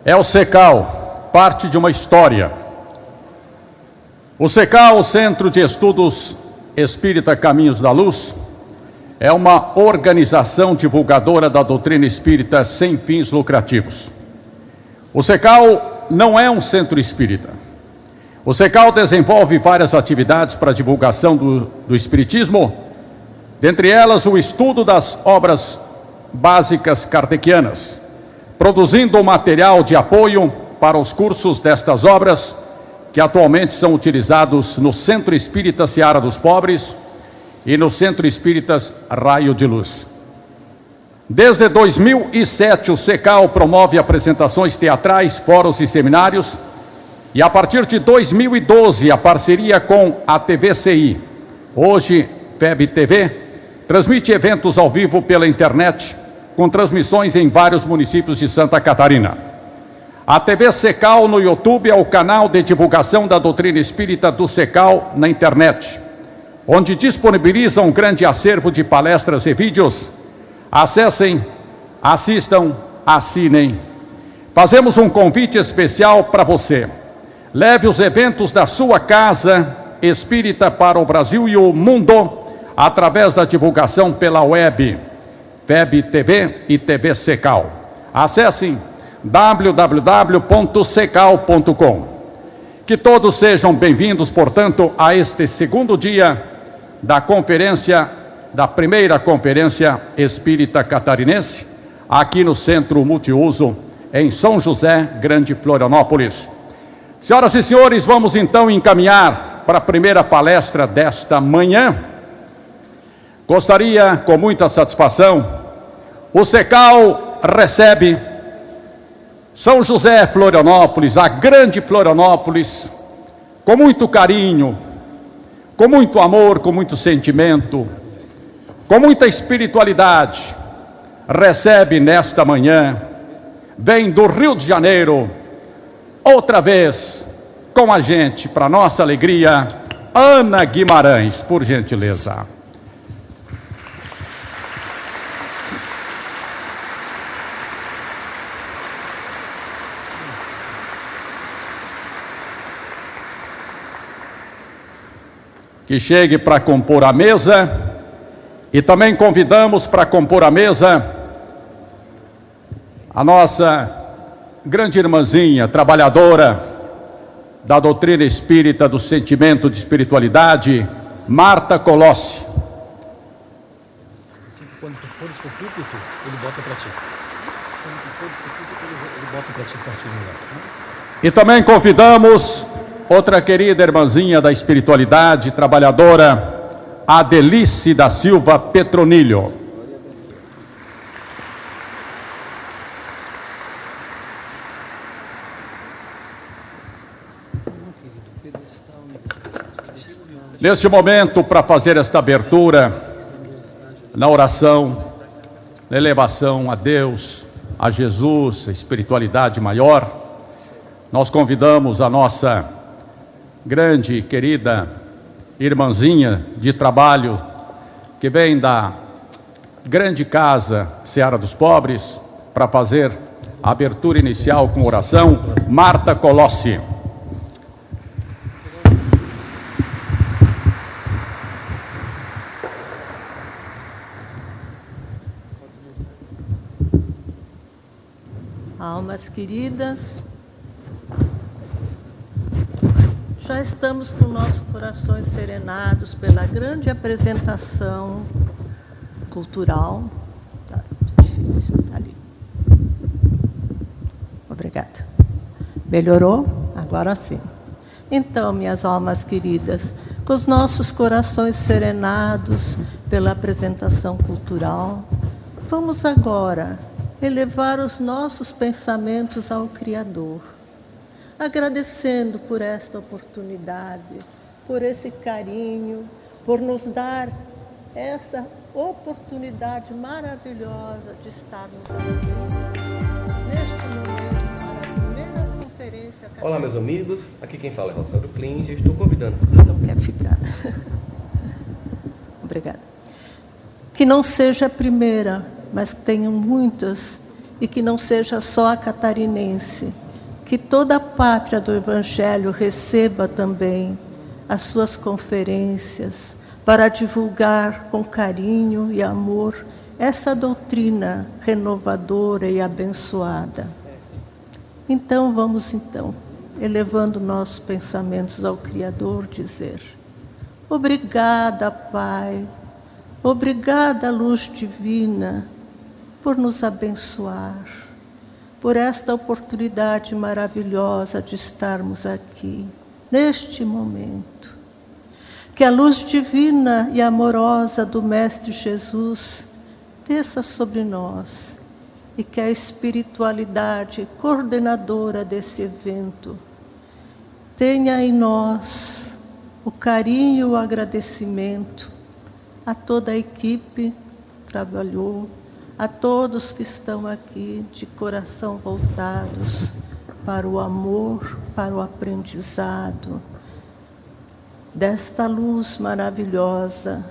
É o CECAL, parte de uma história. O CECAL, Centro de Estudos Espírita Caminhos da Luz, é uma organização divulgadora da doutrina espírita sem fins lucrativos. O CECAL não é um centro espírita. O CECAL desenvolve várias atividades para a divulgação do espiritismo, dentre elas o estudo das obras básicas kardecianas, produzindo material de apoio para os cursos destas obras, que atualmente são utilizados no Centro Espírita Seara dos Pobres e no Centro Espíritas Raio de Luz. Desde 2007, o CECAL promove apresentações teatrais, fóruns e seminários, e a partir de 2012, a parceria com a TVCI, hoje FEB TV, transmite eventos ao vivo pela internet, com transmissões em vários municípios de Santa Catarina. A TV CECAL no YouTube é o canal de divulgação da doutrina espírita do CECAL na internet, onde disponibiliza um grande acervo de palestras e vídeos. Acessem, assistam, assinem. Fazemos um convite especial para você. Leve os eventos da sua casa espírita para o Brasil e o mundo através da divulgação pela web, FEB TV e TV CECAL. Acessem www.cecal.com. Que todos sejam bem-vindos, portanto, a este segundo dia da conferência, da primeira conferência espírita catarinense, aqui no Centro Multiuso, em São José, Grande Florianópolis. Senhoras e senhores, vamos então encaminhar para a primeira palestra desta manhã. Gostaria, com muita satisfação, o CECAL recebe São José, Florianópolis, a grande Florianópolis, com muito carinho, com muito amor, com muito sentimento, com muita espiritualidade, recebe nesta manhã, vem do Rio de Janeiro, outra vez, com a gente, para nossa alegria, Ana Guimarães, por gentileza. Que chegue para compor a mesa, e também convidamos para compor a mesa a nossa grande irmãzinha, trabalhadora da doutrina espírita do sentimento de espiritualidade, Marta Colossi. Quando tu fores pro púlpito, ele bota para ti. Quando tu fores pro púlpito, ele bota para ti certinho lá. E também convidamos outra querida irmãzinha da espiritualidade, trabalhadora, Adelice da Silva Petronilho. Neste momento, para fazer esta abertura, na oração, na elevação a Deus, a Jesus, a espiritualidade maior, nós convidamos a nossa grande e querida irmãzinha de trabalho, que vem da grande casa Seara dos Pobres, para fazer a abertura inicial com oração, Marta Colossi. Almas queridas, já estamos com nossos corações serenados pela grande apresentação cultural. Tá difícil, ali. Obrigada. Melhorou? Agora sim. Então, minhas almas queridas, com os nossos corações serenados pela apresentação cultural, vamos agora elevar os nossos pensamentos ao Criador, agradecendo por esta oportunidade, por esse carinho, por nos dar essa oportunidade maravilhosa de estarmos aqui, neste momento, para a primeira conferência. Olá, meus amigos, aqui quem fala é Rossandro Klins e estou convidando. Não quer ficar. Obrigada. Que não seja a primeira, mas que tenham muitas e que não seja só a catarinense, que toda a pátria do Evangelho receba também as suas conferências para divulgar com carinho e amor essa doutrina renovadora e abençoada. Então, vamos elevando nossos pensamentos ao Criador, dizer: obrigada, Pai, obrigada, luz divina, por nos abençoar, por esta oportunidade maravilhosa de estarmos aqui, neste momento. Que a luz divina e amorosa do Mestre Jesus desça sobre nós e que a espiritualidade coordenadora desse evento tenha em nós o carinho e o agradecimento a toda a equipe que trabalhou, a todos que estão aqui de coração voltados para o amor, para o aprendizado desta luz maravilhosa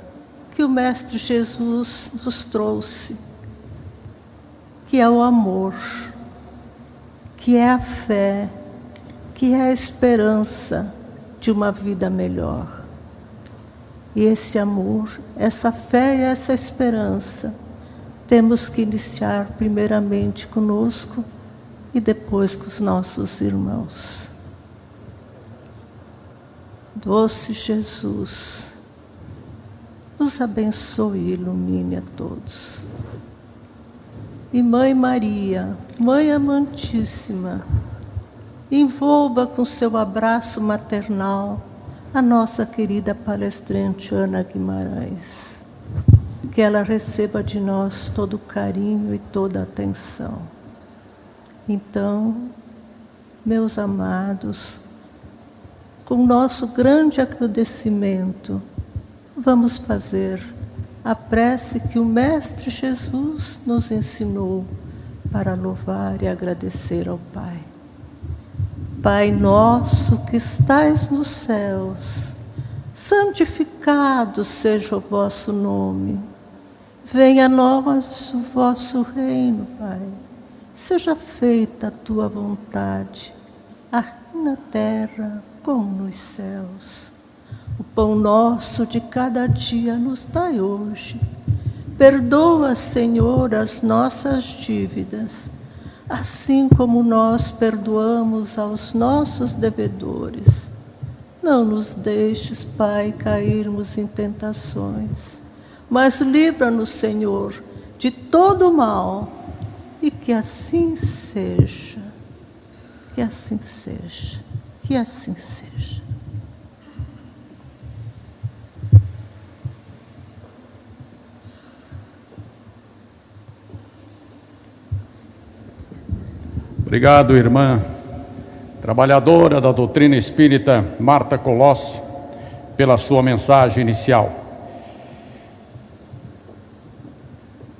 que o Mestre Jesus nos trouxe, que é o amor, que é a fé, que é a esperança de uma vida melhor. E esse amor, essa fé e essa esperança temos que iniciar primeiramente conosco e depois com os nossos irmãos. Doce Jesus, nos abençoe e ilumine a todos. E Mãe Maria, Mãe amantíssima, envolva com seu abraço maternal a nossa querida palestrante Ana Guimarães. Que ela receba de nós todo o carinho e toda a atenção. Então, meus amados, com nosso grande agradecimento, vamos fazer a prece que o Mestre Jesus nos ensinou para louvar e agradecer ao Pai. Pai nosso que estais nos céus, santificado seja o vosso nome. Venha a nós o vosso reino, Pai. Seja feita a tua vontade, aqui na terra como nos céus. O pão nosso de cada dia nos dai hoje. Perdoa, Senhor, as nossas dívidas, assim como nós perdoamos aos nossos devedores. Não nos deixes, Pai, cairmos em tentações, mas livra-nos, Senhor, de todo o mal, e que assim seja, que assim seja, que assim seja. Obrigado, irmã, trabalhadora da doutrina espírita Marta Colossi, pela sua mensagem inicial.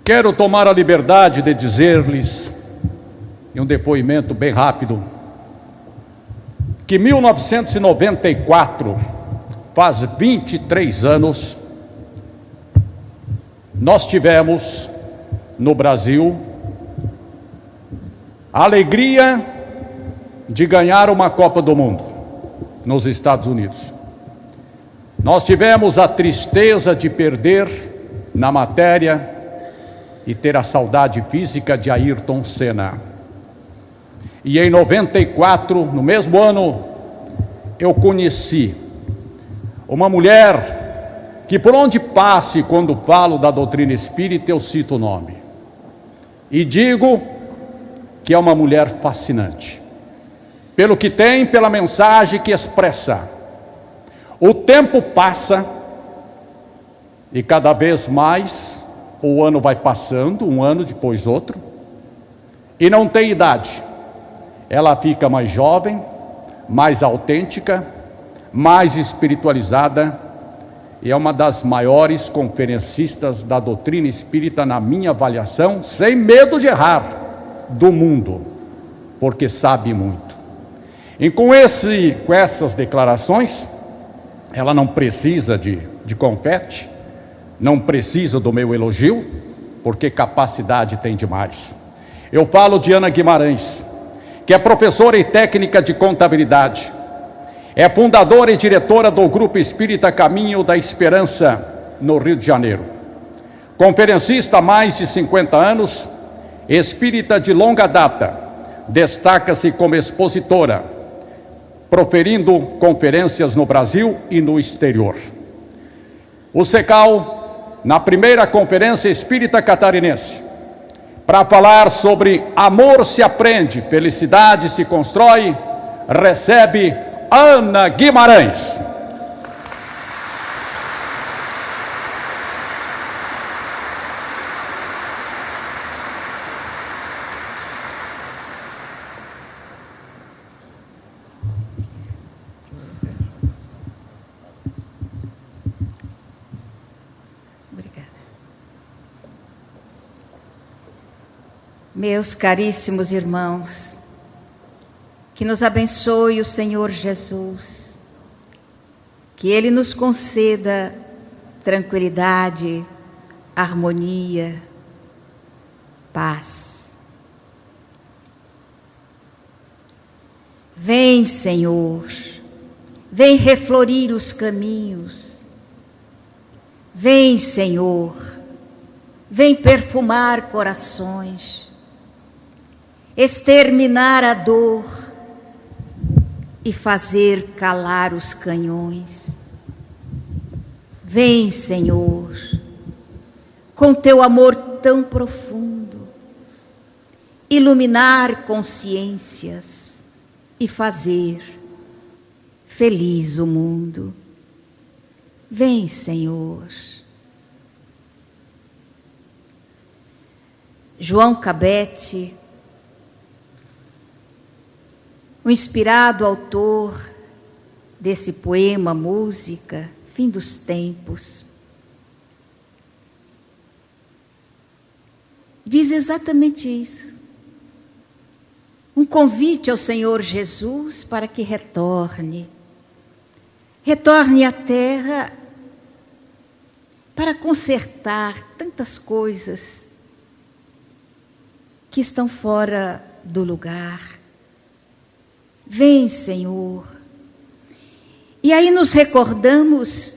Quero tomar a liberdade de dizer-lhes, em um depoimento bem rápido, que 1994, faz 23 anos, nós tivemos no Brasil a alegria de ganhar uma Copa do Mundo nos Estados Unidos. Nós tivemos a tristeza de perder na matéria e ter a saudade física de Ayrton Senna. E em 94, no mesmo ano, eu conheci uma mulher que por onde passe, quando falo da doutrina espírita, eu cito o nome. E digo que é uma mulher fascinante, pelo que tem, pela mensagem que expressa. O tempo passa e cada vez mais o ano vai passando, um ano depois outro, e não tem idade. Ela fica mais jovem, mais autêntica, mais espiritualizada, e é uma das maiores conferencistas da doutrina espírita, na minha avaliação, sem medo de errar, do mundo, porque sabe muito. E com essas declarações, ela não precisa de confete, não precisa do meu elogio, porque capacidade tem demais. Eu falo de Ana Guimarães, que é professora e técnica de contabilidade. É fundadora e diretora do Grupo Espírita Caminho da Esperança, no Rio de Janeiro. Conferencista há mais de 50 anos, espírita de longa data, destaca-se como expositora, proferindo conferências no Brasil e no exterior. O CECAL, na primeira Conferência Espírita Catarinense, para falar sobre amor se aprende, felicidade se constrói, recebe Ana Guimarães. Meus caríssimos irmãos, que nos abençoe o Senhor Jesus, que Ele nos conceda tranquilidade, harmonia, paz. Vem, Senhor, vem reflorir os caminhos. Vem, Senhor, vem perfumar corações, exterminar a dor e fazer calar os canhões. Vem, Senhor, com teu amor tão profundo, iluminar consciências e fazer feliz o mundo. Vem, Senhor. João Cabete, o inspirado autor desse poema, música, Fim dos Tempos, diz exatamente isso. Um convite ao Senhor Jesus para que retorne à terra para consertar tantas coisas que estão fora do lugar. Vem, Senhor. E aí nos recordamos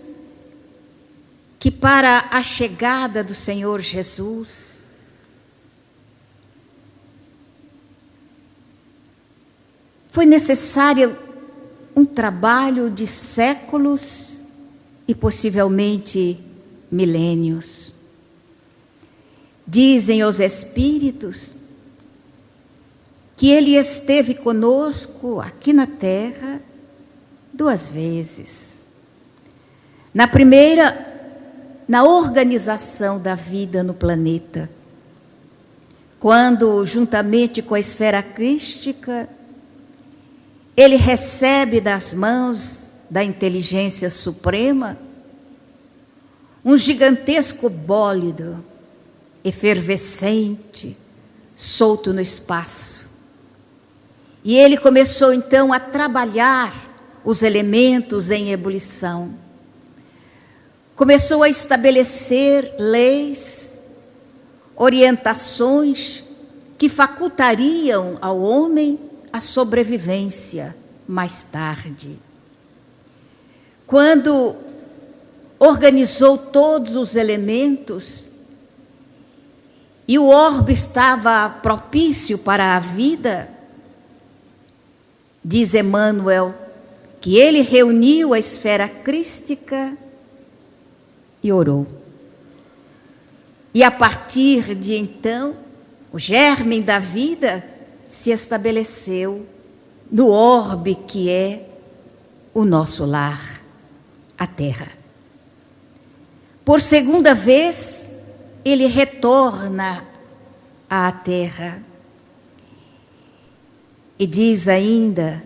que para a chegada do Senhor Jesus, foi necessário um trabalho de séculos e possivelmente milênios. Dizem os Espíritos que Ele esteve conosco aqui na Terra 2 vezes. Na primeira, na organização da vida no planeta, quando, juntamente com a esfera crística, Ele recebe das mãos da inteligência suprema um gigantesco bólido, efervescente, solto no espaço. E Ele começou então a trabalhar os elementos em ebulição. Começou a estabelecer leis, orientações que facultariam ao homem a sobrevivência mais tarde. Quando organizou todos os elementos e o orbe estava propício para a vida, diz Emmanuel que Ele reuniu a esfera crística e orou. E a partir de então, o germe da vida se estabeleceu no orbe que é o nosso lar, a Terra. Por segunda vez, Ele retorna à Terra. E diz ainda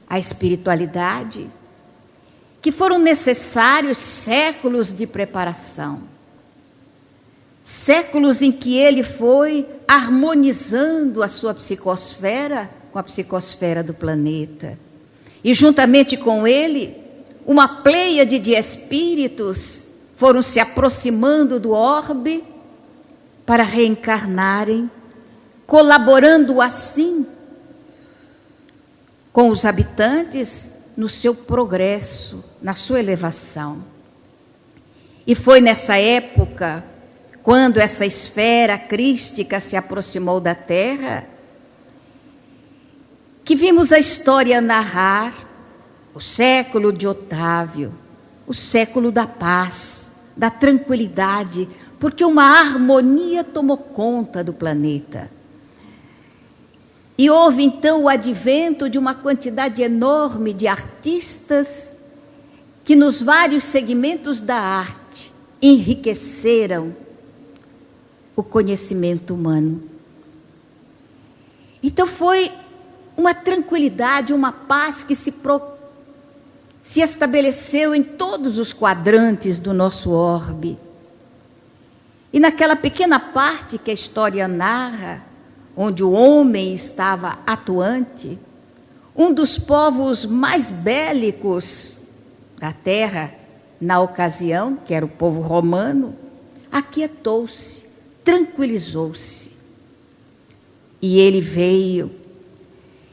a espiritualidade que foram necessários séculos de preparação. Séculos em que Ele foi harmonizando a sua psicosfera com a psicosfera do planeta. E juntamente com Ele, uma pleiade de espíritos foram se aproximando do orbe para reencarnarem colaborando assim com os habitantes no seu progresso, na sua elevação. E foi nessa época, quando essa esfera crística se aproximou da Terra, que vimos a história narrar o século de Otávio, o século da paz, da tranquilidade, porque uma harmonia tomou conta do planeta. E houve então o advento de uma quantidade enorme de artistas que nos vários segmentos da arte enriqueceram o conhecimento humano. Então foi uma tranquilidade, uma paz que se estabeleceu em todos os quadrantes do nosso orbe. E naquela pequena parte que a história narra, onde o homem estava atuante, um dos povos mais bélicos da terra, na ocasião, que era o povo romano, aquietou-se, tranquilizou-se. E ele veio.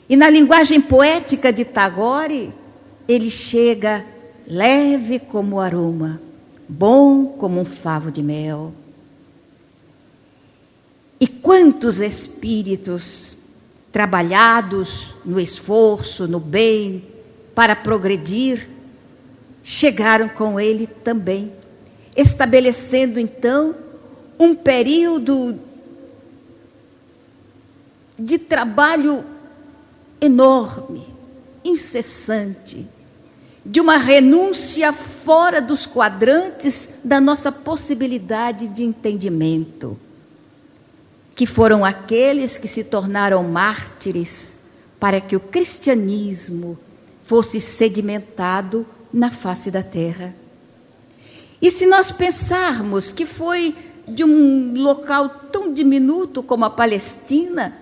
E na linguagem poética de Tagore, ele chega leve como o aroma, bom como um favo de mel. E quantos espíritos trabalhados no esforço, no bem, para progredir, chegaram com ele também, estabelecendo então um período de trabalho enorme, incessante, de uma renúncia fora dos quadrantes da nossa possibilidade de entendimento, que foram aqueles que se tornaram mártires para que o cristianismo fosse sedimentado na face da terra. E se nós pensarmos que foi de um local tão diminuto como a Palestina,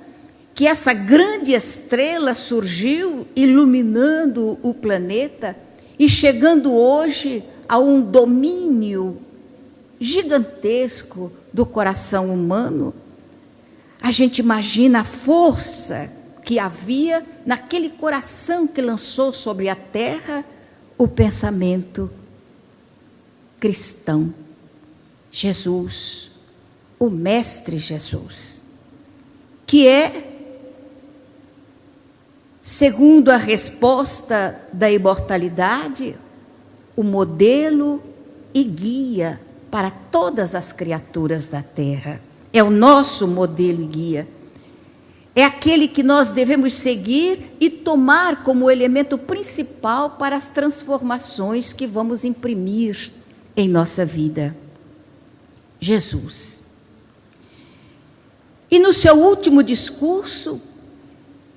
que essa grande estrela surgiu iluminando o planeta e chegando hoje a um domínio gigantesco do coração humano, a gente imagina a força que havia naquele coração que lançou sobre a terra o pensamento cristão. Jesus, o Mestre Jesus, que é, segundo a resposta da imortalidade, o modelo e guia para todas as criaturas da terra. É o nosso modelo e guia. É aquele que nós devemos seguir e tomar como elemento principal para as transformações que vamos imprimir em nossa vida. Jesus. E no seu último discurso,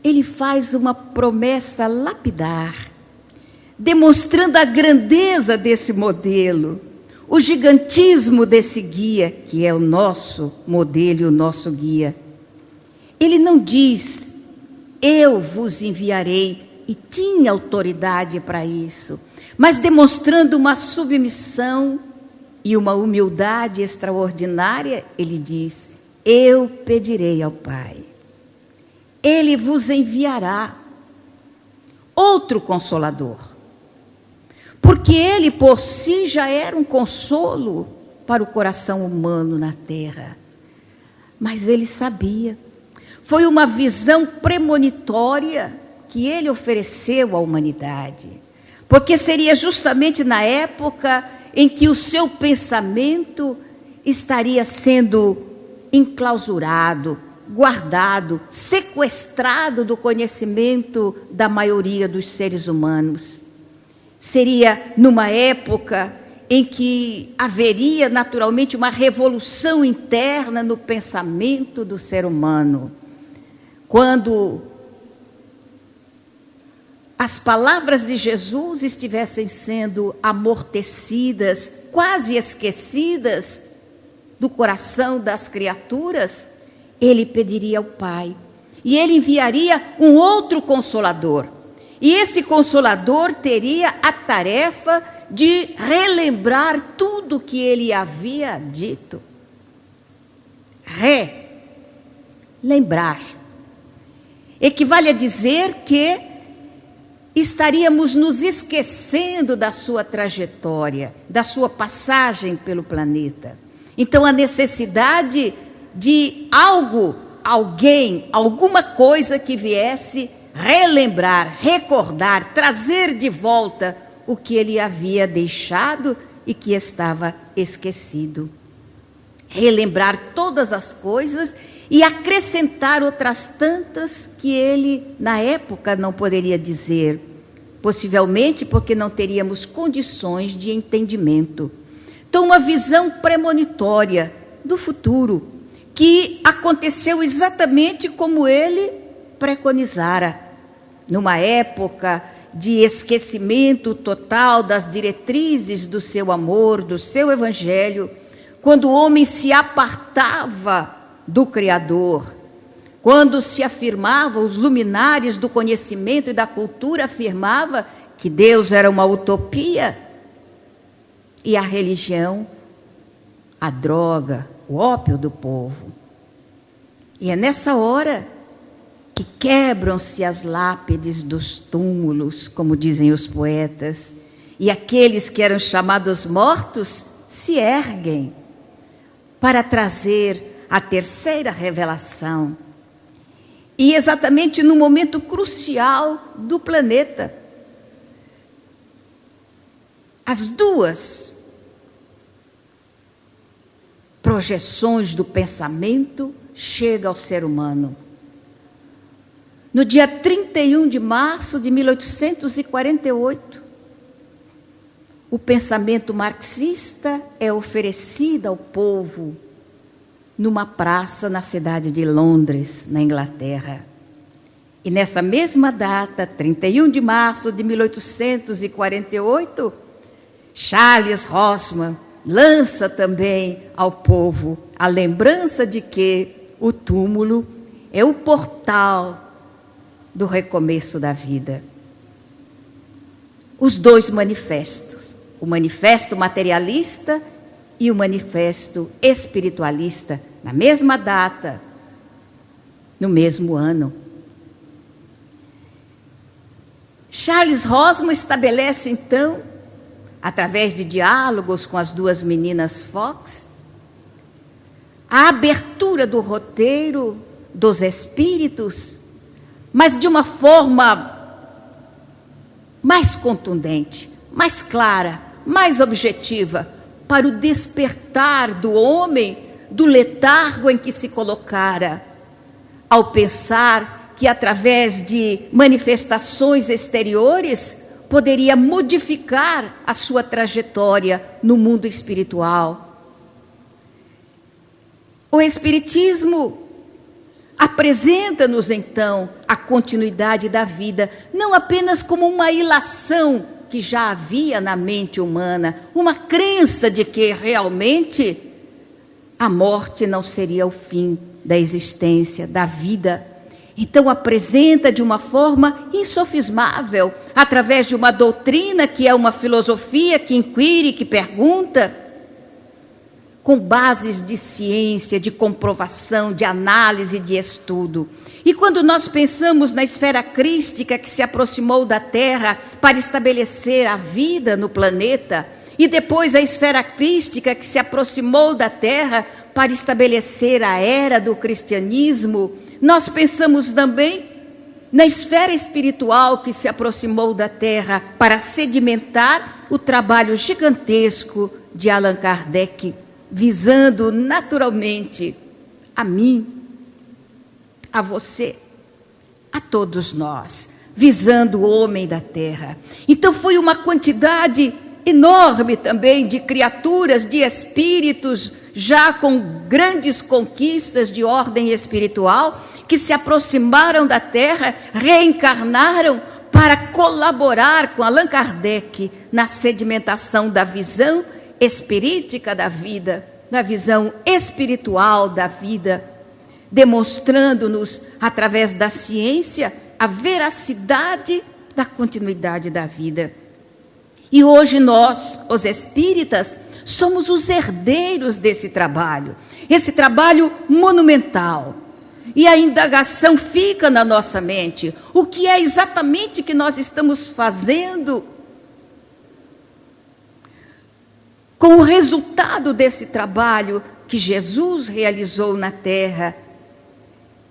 ele faz uma promessa lapidar, demonstrando a grandeza desse modelo, o gigantismo desse guia, que é o nosso modelo e o nosso guia. Ele não diz, eu vos enviarei, e tinha autoridade para isso, mas demonstrando uma submissão e uma humildade extraordinária, ele diz, eu pedirei ao Pai. Ele vos enviará outro Consolador. Porque ele por si já era um consolo para o coração humano na terra. Mas ele sabia. Foi uma visão premonitória que ele ofereceu à humanidade. Porque seria justamente na época em que o seu pensamento estaria sendo enclausurado, guardado, sequestrado do conhecimento da maioria dos seres humanos. Seria numa época em que haveria naturalmente uma revolução interna no pensamento do ser humano. Quando as palavras de Jesus estivessem sendo amortecidas, quase esquecidas do coração das criaturas, ele pediria ao Pai. E ele enviaria um outro Consolador. E esse Consolador teria a tarefa de relembrar tudo que ele havia dito. lembrar. Equivale a dizer que estaríamos nos esquecendo da sua trajetória, da sua passagem pelo planeta. Então, a necessidade de algo, alguém, alguma coisa que viesse relembrar, recordar, trazer de volta o que ele havia deixado e que estava esquecido. Relembrar todas as coisas e acrescentar outras tantas que ele, na época, não poderia dizer, possivelmente porque não teríamos condições de entendimento. Então, uma visão premonitória do futuro, que aconteceu exatamente como ele preconizara, numa época de esquecimento total das diretrizes do seu amor, do seu evangelho, quando o homem se apartava do Criador, quando se afirmava, os luminares do conhecimento e da cultura afirmavam que Deus era uma utopia, e a religião, a droga, o ópio do povo. E é nessa hora que quebram-se as lápides dos túmulos, como dizem os poetas, e aqueles que eram chamados mortos se erguem para trazer a terceira revelação. E exatamente no momento crucial do planeta, as duas projeções do pensamento chegam ao ser humano. No dia 31 de março de 1848, o pensamento marxista é oferecido ao povo numa praça na cidade de Londres, na Inglaterra. E nessa mesma data, 31 de março de 1848, Charles Hosman lança também ao povo a lembrança de que o túmulo é o portal do recomeço da vida. Os dois manifestos, o manifesto materialista e o manifesto espiritualista, na mesma data, no mesmo ano. Charles Hosman estabelece, então, através de diálogos com as duas meninas Fox, a abertura do roteiro dos espíritos, mas de uma forma mais contundente, mais clara, mais objetiva, para o despertar do homem do letargo em que se colocara, ao pensar que através de manifestações exteriores poderia modificar a sua trajetória no mundo espiritual. O Espiritismo apresenta-nos, então, a continuidade da vida, não apenas como uma ilação que já havia na mente humana, uma crença de que realmente a morte não seria o fim da existência, da vida. Então apresenta de uma forma insofismável, através de uma doutrina que é uma filosofia que inquire, que pergunta, com bases de ciência, de comprovação, de análise, de estudo. E quando nós pensamos na esfera crística que se aproximou da Terra para estabelecer a vida no planeta, e depois a esfera crística que se aproximou da Terra para estabelecer a era do cristianismo, nós pensamos também na esfera espiritual que se aproximou da Terra para sedimentar o trabalho gigantesco de Allan Kardec, visando naturalmente a mim, a você, a todos nós, visando o homem da terra. Então foi uma quantidade enorme também de criaturas, de espíritos, já com grandes conquistas de ordem espiritual, que se aproximaram da terra, reencarnaram para colaborar com Allan Kardec na sedimentação da visão espirítica da vida, da visão espiritual da vida, demonstrando-nos, através da ciência, a veracidade da continuidade da vida. E hoje nós, os espíritas, somos os herdeiros desse trabalho, esse trabalho monumental. E a indagação fica na nossa mente. O que é exatamente que nós estamos fazendo com o resultado desse trabalho que Jesus realizou na terra?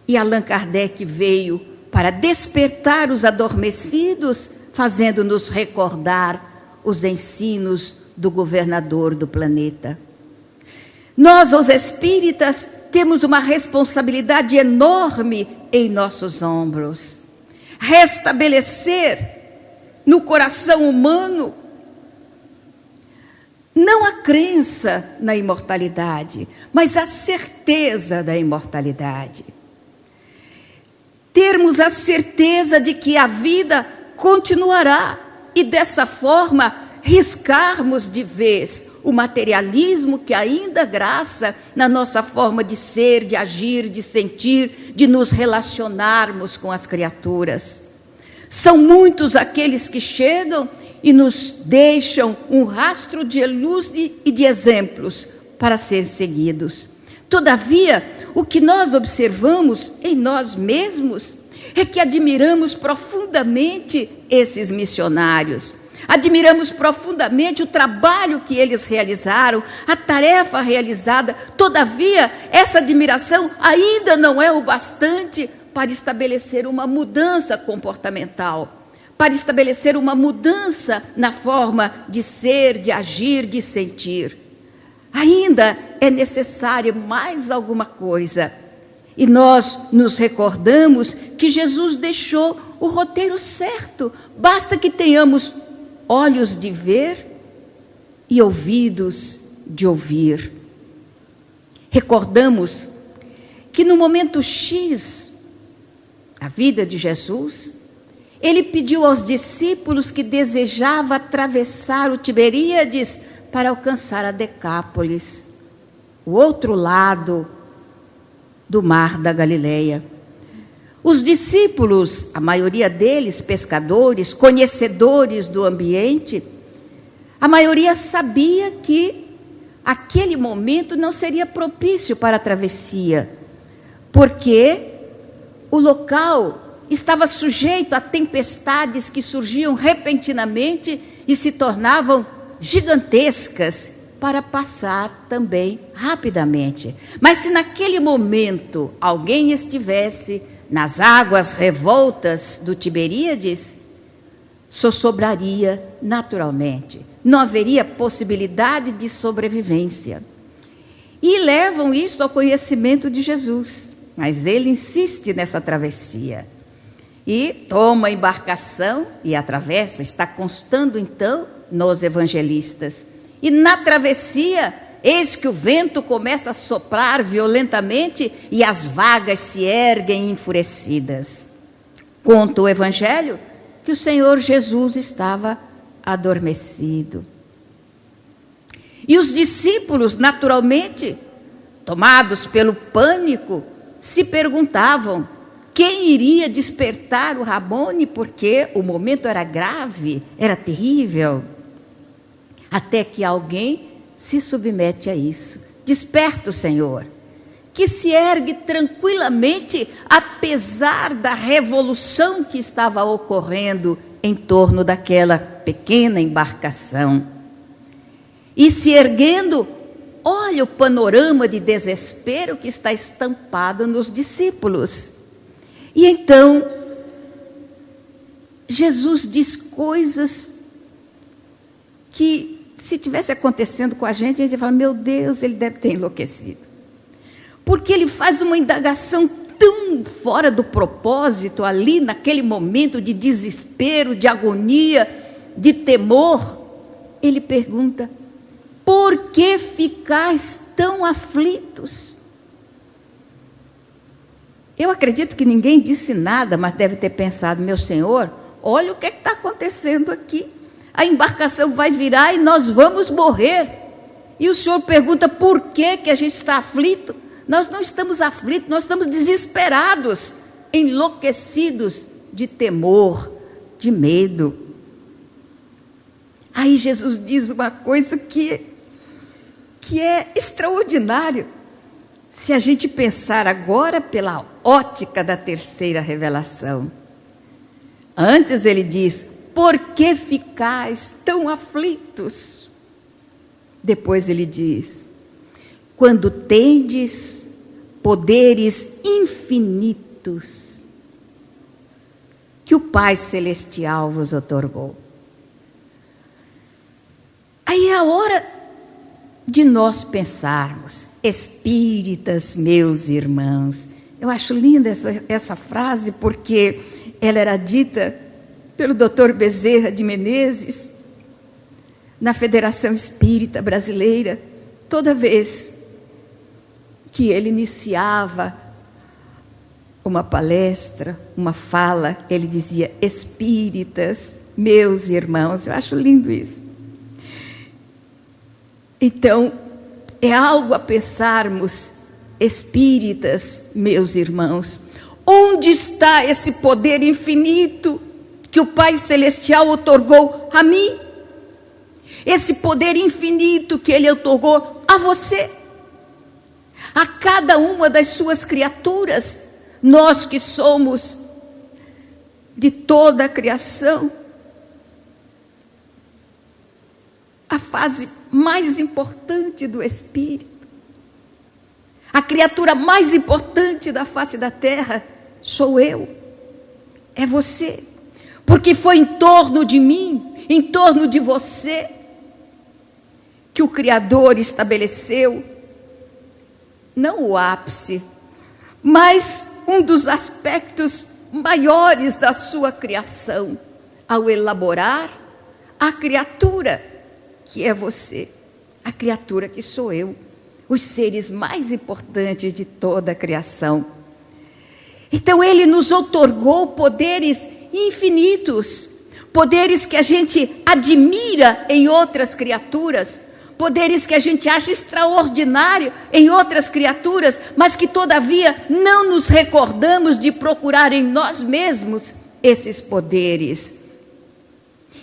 E Allan Kardec veio para despertar os adormecidos, fazendo-nos recordar os ensinos do governador do planeta. Nós, os espíritas, temos uma responsabilidade enorme em nossos ombros. Restabelecer no coração humano não a crença na imortalidade, mas a certeza da imortalidade. Termos a certeza de que a vida continuará e, dessa forma, riscarmos de vez o materialismo que ainda graça na nossa forma de ser, de agir, de sentir, de nos relacionarmos com as criaturas. São muitos aqueles que chegam e nos deixam um rastro de luz e de exemplos para ser seguidos. Todavia, o que nós observamos em nós mesmos é que admiramos profundamente esses missionários. Admiramos profundamente o trabalho que eles realizaram, a tarefa realizada. Todavia, essa admiração ainda não é o bastante para estabelecer uma mudança comportamental, para estabelecer uma mudança na forma de ser, de agir, de sentir. Ainda é necessária mais alguma coisa. E nós nos recordamos que Jesus deixou o roteiro certo. Basta que tenhamos olhos de ver e ouvidos de ouvir. Recordamos que no momento X da vida de Jesus, ele pediu aos discípulos que desejava atravessar o Tiberíades para alcançar a Decápolis, o outro lado do mar da Galileia. Os discípulos, a maioria deles pescadores, conhecedores do ambiente, a maioria sabia que aquele momento não seria propício para a travessia, porque o local estava sujeito a tempestades que surgiam repentinamente e se tornavam gigantescas para passar também rapidamente. Mas se naquele momento alguém estivesse nas águas revoltas do Tiberíades, sossobraria naturalmente. Não haveria possibilidade de sobrevivência. E levam isto ao conhecimento de Jesus. Mas ele insiste nessa travessia. E toma a embarcação e atravessa. Está constando então nos evangelistas. E na travessia, eis que o vento começa a soprar violentamente e as vagas se erguem enfurecidas. Conta o Evangelho que o Senhor Jesus estava adormecido. E os discípulos, naturalmente, tomados pelo pânico, se perguntavam quem iria despertar o Rabone, porque o momento era grave, era terrível. Até que alguém se submete a isso. Desperta o Senhor, que se ergue tranquilamente, apesar da revolução que estava ocorrendo em torno daquela pequena embarcação. E se erguendo, olha o panorama de desespero que está estampado nos discípulos. E então, Jesus diz coisas que, se tivesse acontecendo com a gente ia falar, meu Deus, ele deve ter enlouquecido. Porque ele faz uma indagação tão fora do propósito ali, naquele momento de desespero, de agonia, de temor. Ele pergunta, por que ficais tão aflitos? Eu acredito que ninguém disse nada, mas deve ter pensado, meu Senhor, olha o que está acontecendo aqui. A embarcação vai virar e nós vamos morrer. E o Senhor pergunta por que a gente está aflito? Nós não estamos aflitos, nós estamos desesperados, enlouquecidos de temor, de medo. Aí Jesus diz uma coisa que é extraordinário. Se a gente pensar agora pela ótica da terceira revelação. Antes ele diz: por que ficais tão aflitos? Depois ele diz: quando tendes poderes infinitos que o Pai Celestial vos otorgou. Aí é a hora de nós pensarmos, espíritas, meus irmãos. Eu acho linda essa frase, porque ela era dita pelo Dr. Bezerra de Menezes, na Federação Espírita Brasileira, toda vez que ele iniciava uma palestra, uma fala, ele dizia: espíritas, meus irmãos. Eu acho lindo isso. Então, é algo a pensarmos, espíritas, meus irmãos. Onde está esse poder infinito que o Pai Celestial otorgou a mim? Esse poder infinito que Ele otorgou a você, a cada uma das suas criaturas, nós que somos de toda a criação. A fase mais importante do Espírito, a criatura mais importante da face da terra, sou eu, é você, porque foi em torno de mim, em torno de você, que o Criador estabeleceu, não o ápice, mas um dos aspectos maiores da sua criação, ao elaborar a criatura que é você, a criatura que sou eu, os seres mais importantes de toda a criação. Então Ele nos outorgou poderes infinitos, poderes que a gente admira em outras criaturas, poderes que a gente acha extraordinário em outras criaturas, mas que todavia não nos recordamos de procurar em nós mesmos esses poderes.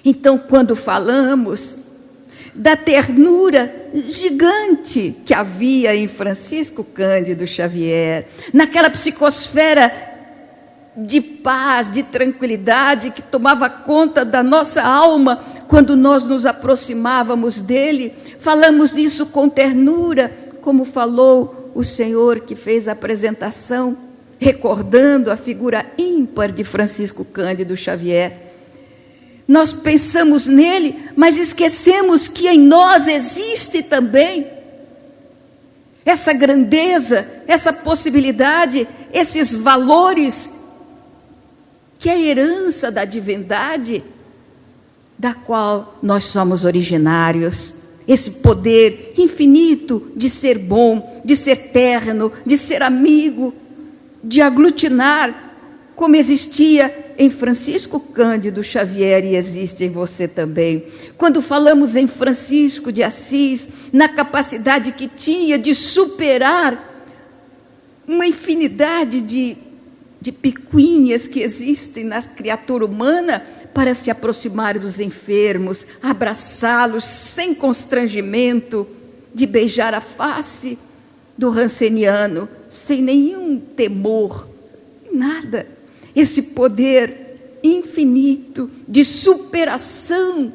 Então, quando falamos da ternura gigante que havia em Francisco Cândido Xavier, naquela psicosfera de paz, de tranquilidade que tomava conta da nossa alma quando nós nos aproximávamos dele, falamos disso com ternura, como falou o senhor que fez a apresentação, recordando a figura ímpar de Francisco Cândido Xavier. Nós pensamos nele, mas esquecemos que em nós existe também essa grandeza, essa possibilidade, esses valores, que é a herança da divindade, da qual nós somos originários. Esse poder infinito de ser bom, de ser terno, de ser amigo, de aglutinar, como existia em Francisco Cândido Xavier e existe em você também. Quando falamos em Francisco de Assis, na capacidade que tinha de superar uma infinidade de picuinhas que existem na criatura humana para se aproximar dos enfermos, abraçá-los sem constrangimento, de beijar a face do ranceniano, sem nenhum temor, sem nada. Esse poder infinito de superação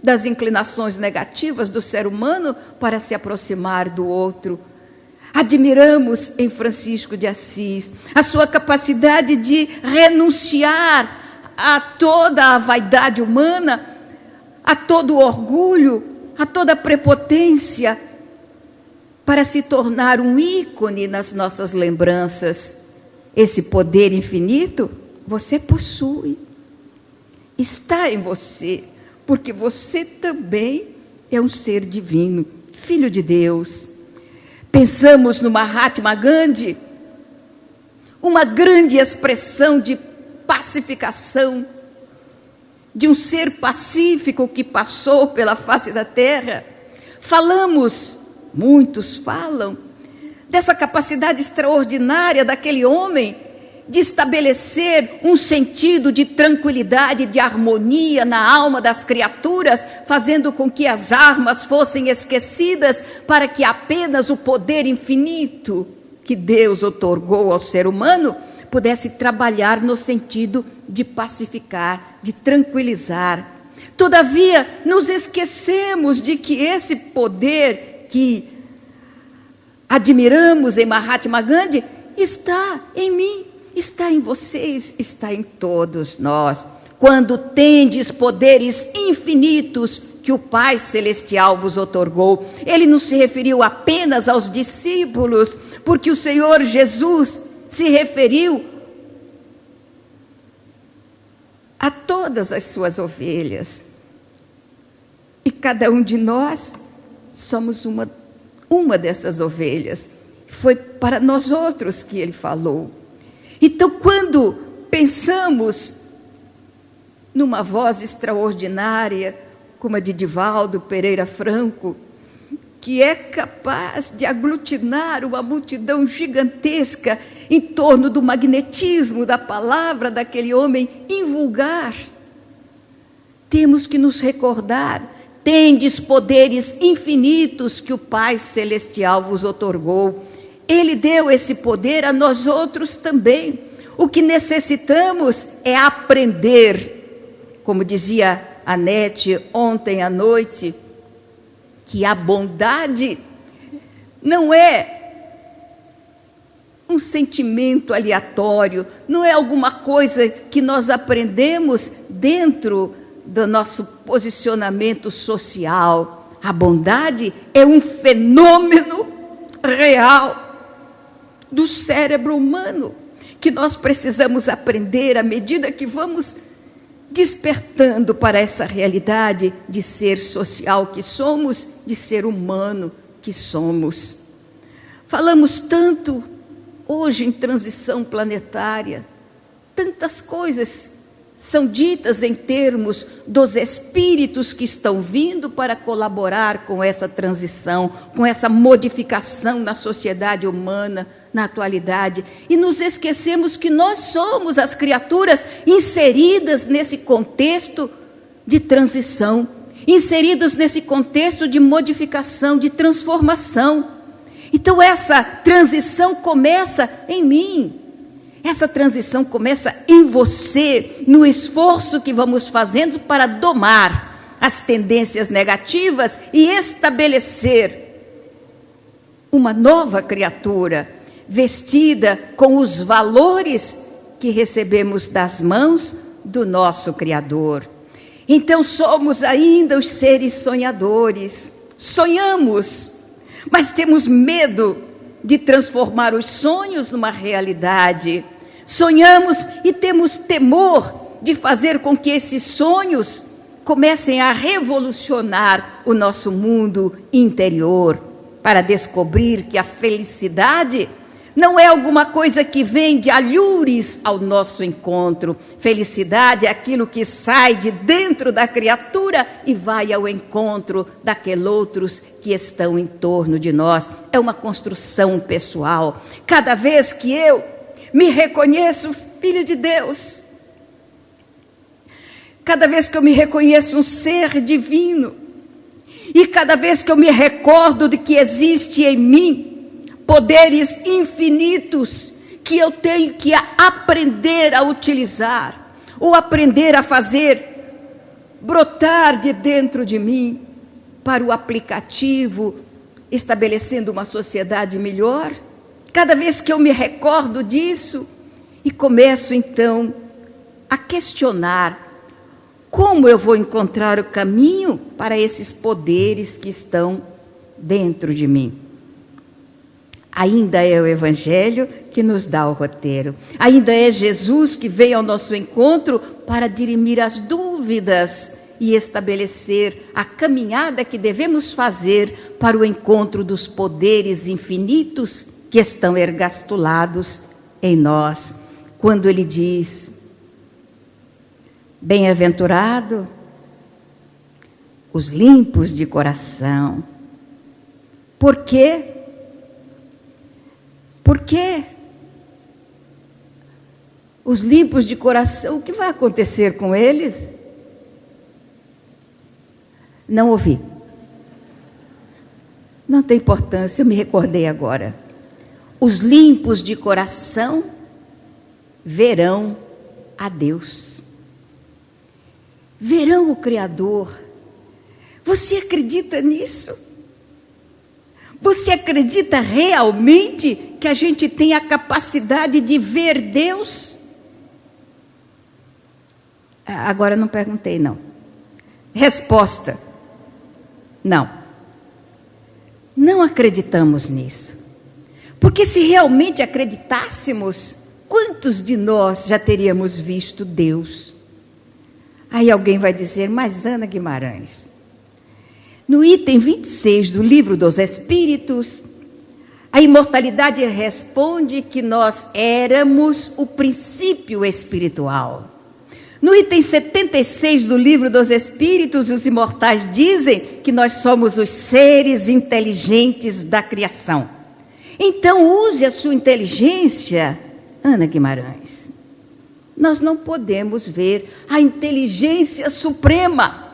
das inclinações negativas do ser humano para se aproximar do outro. Admiramos em Francisco de Assis a sua capacidade de renunciar a toda a vaidade humana, a todo o orgulho, a toda a prepotência, para se tornar um ícone nas nossas lembranças. Esse poder infinito você possui, está em você, porque você também é um ser divino, filho de Deus. Pensamos no Mahatma Gandhi, uma grande expressão de pacificação, de um ser pacífico que passou pela face da terra. Falamos, muitos falam, dessa capacidade extraordinária daquele homem de estabelecer um sentido de tranquilidade, de harmonia na alma das criaturas, fazendo com que as armas fossem esquecidas, para que apenas o poder infinito que Deus outorgou ao ser humano pudesse trabalhar no sentido de pacificar, de tranquilizar. Todavia, nos esquecemos de que esse poder que admiramos em Mahatma Gandhi está em mim, está em vocês, está em todos nós. Quando tendes poderes infinitos que o Pai Celestial vos outorgou. Ele não se referiu apenas aos discípulos, porque o Senhor Jesus se referiu a todas as suas ovelhas. E cada um de nós somos uma dessas ovelhas. Foi para nós outros que ele falou. Então, quando pensamos numa voz extraordinária, como a de Divaldo Pereira Franco, que é capaz de aglutinar uma multidão gigantesca em torno do magnetismo da palavra daquele homem invulgar, temos que nos recordar: tendes poderes infinitos que o Pai Celestial vos outorgou. Ele deu esse poder a nós outros também. O que necessitamos é aprender, como dizia a Nete ontem à noite, que a bondade não é um sentimento aleatório, não é alguma coisa que nós aprendemos dentro do nosso posicionamento social. A bondade é um fenômeno real do cérebro humano, que nós precisamos aprender à medida que vamos despertando para essa realidade de ser social que somos, de ser humano que somos. Falamos tanto hoje em transição planetária, tantas coisas são ditas em termos dos espíritos que estão vindo para colaborar com essa transição, com essa modificação na sociedade humana, na atualidade. E nos esquecemos que nós somos as criaturas inseridas nesse contexto de transição, inseridos nesse contexto de modificação, de transformação. Então essa transição começa em mim. Essa transição começa em você, no esforço que vamos fazendo para domar as tendências negativas e estabelecer uma nova criatura, vestida com os valores que recebemos das mãos do nosso Criador. Então somos ainda os seres sonhadores, sonhamos, mas temos medo de transformar os sonhos numa realidade. Sonhamos e temos temor de fazer com que esses sonhos comecem a revolucionar o nosso mundo interior, para descobrir que a felicidade não é alguma coisa que vem de alhures ao nosso encontro. Felicidade é aquilo que sai de dentro da criatura e vai ao encontro daqueles outros que estão em torno de nós. É uma construção pessoal. Cada vez que eu me reconheço filho de Deus, cada vez que eu me reconheço um ser divino, e cada vez que eu me recordo de que existe em mim poderes infinitos que eu tenho que aprender a utilizar, ou aprender a fazer brotar de dentro de mim para o aplicativo, estabelecendo uma sociedade melhor. Cada vez que eu me recordo disso e começo então a questionar como eu vou encontrar o caminho para esses poderes que estão dentro de mim. Ainda é o Evangelho que nos dá o roteiro. Ainda é Jesus que veio ao nosso encontro para dirimir as dúvidas e estabelecer a caminhada que devemos fazer para o encontro dos poderes infinitos que estão ergastulados em nós. Quando ele diz: bem-aventurado os limpos de coração. Por quê? Porque os limpos de coração, o que vai acontecer com eles? Não ouvi. Não tem importância, eu me recordei agora. os limpos de coração verão a Deus. Verão o Criador. Você acredita nisso? Você acredita realmente que a gente tem a capacidade de ver Deus? Agora não perguntei, não. Resposta: não. Não acreditamos nisso. Porque se realmente acreditássemos, quantos de nós já teríamos visto Deus? Aí alguém vai dizer: mas Ana Guimarães, no item 26 do Livro dos Espíritos, a imortalidade responde que nós éramos o princípio espiritual. No item 76 do Livro dos Espíritos, os imortais dizem que nós somos os seres inteligentes da criação. Então use a sua inteligência, Ana Guimarães. Nós não podemos ver a inteligência suprema,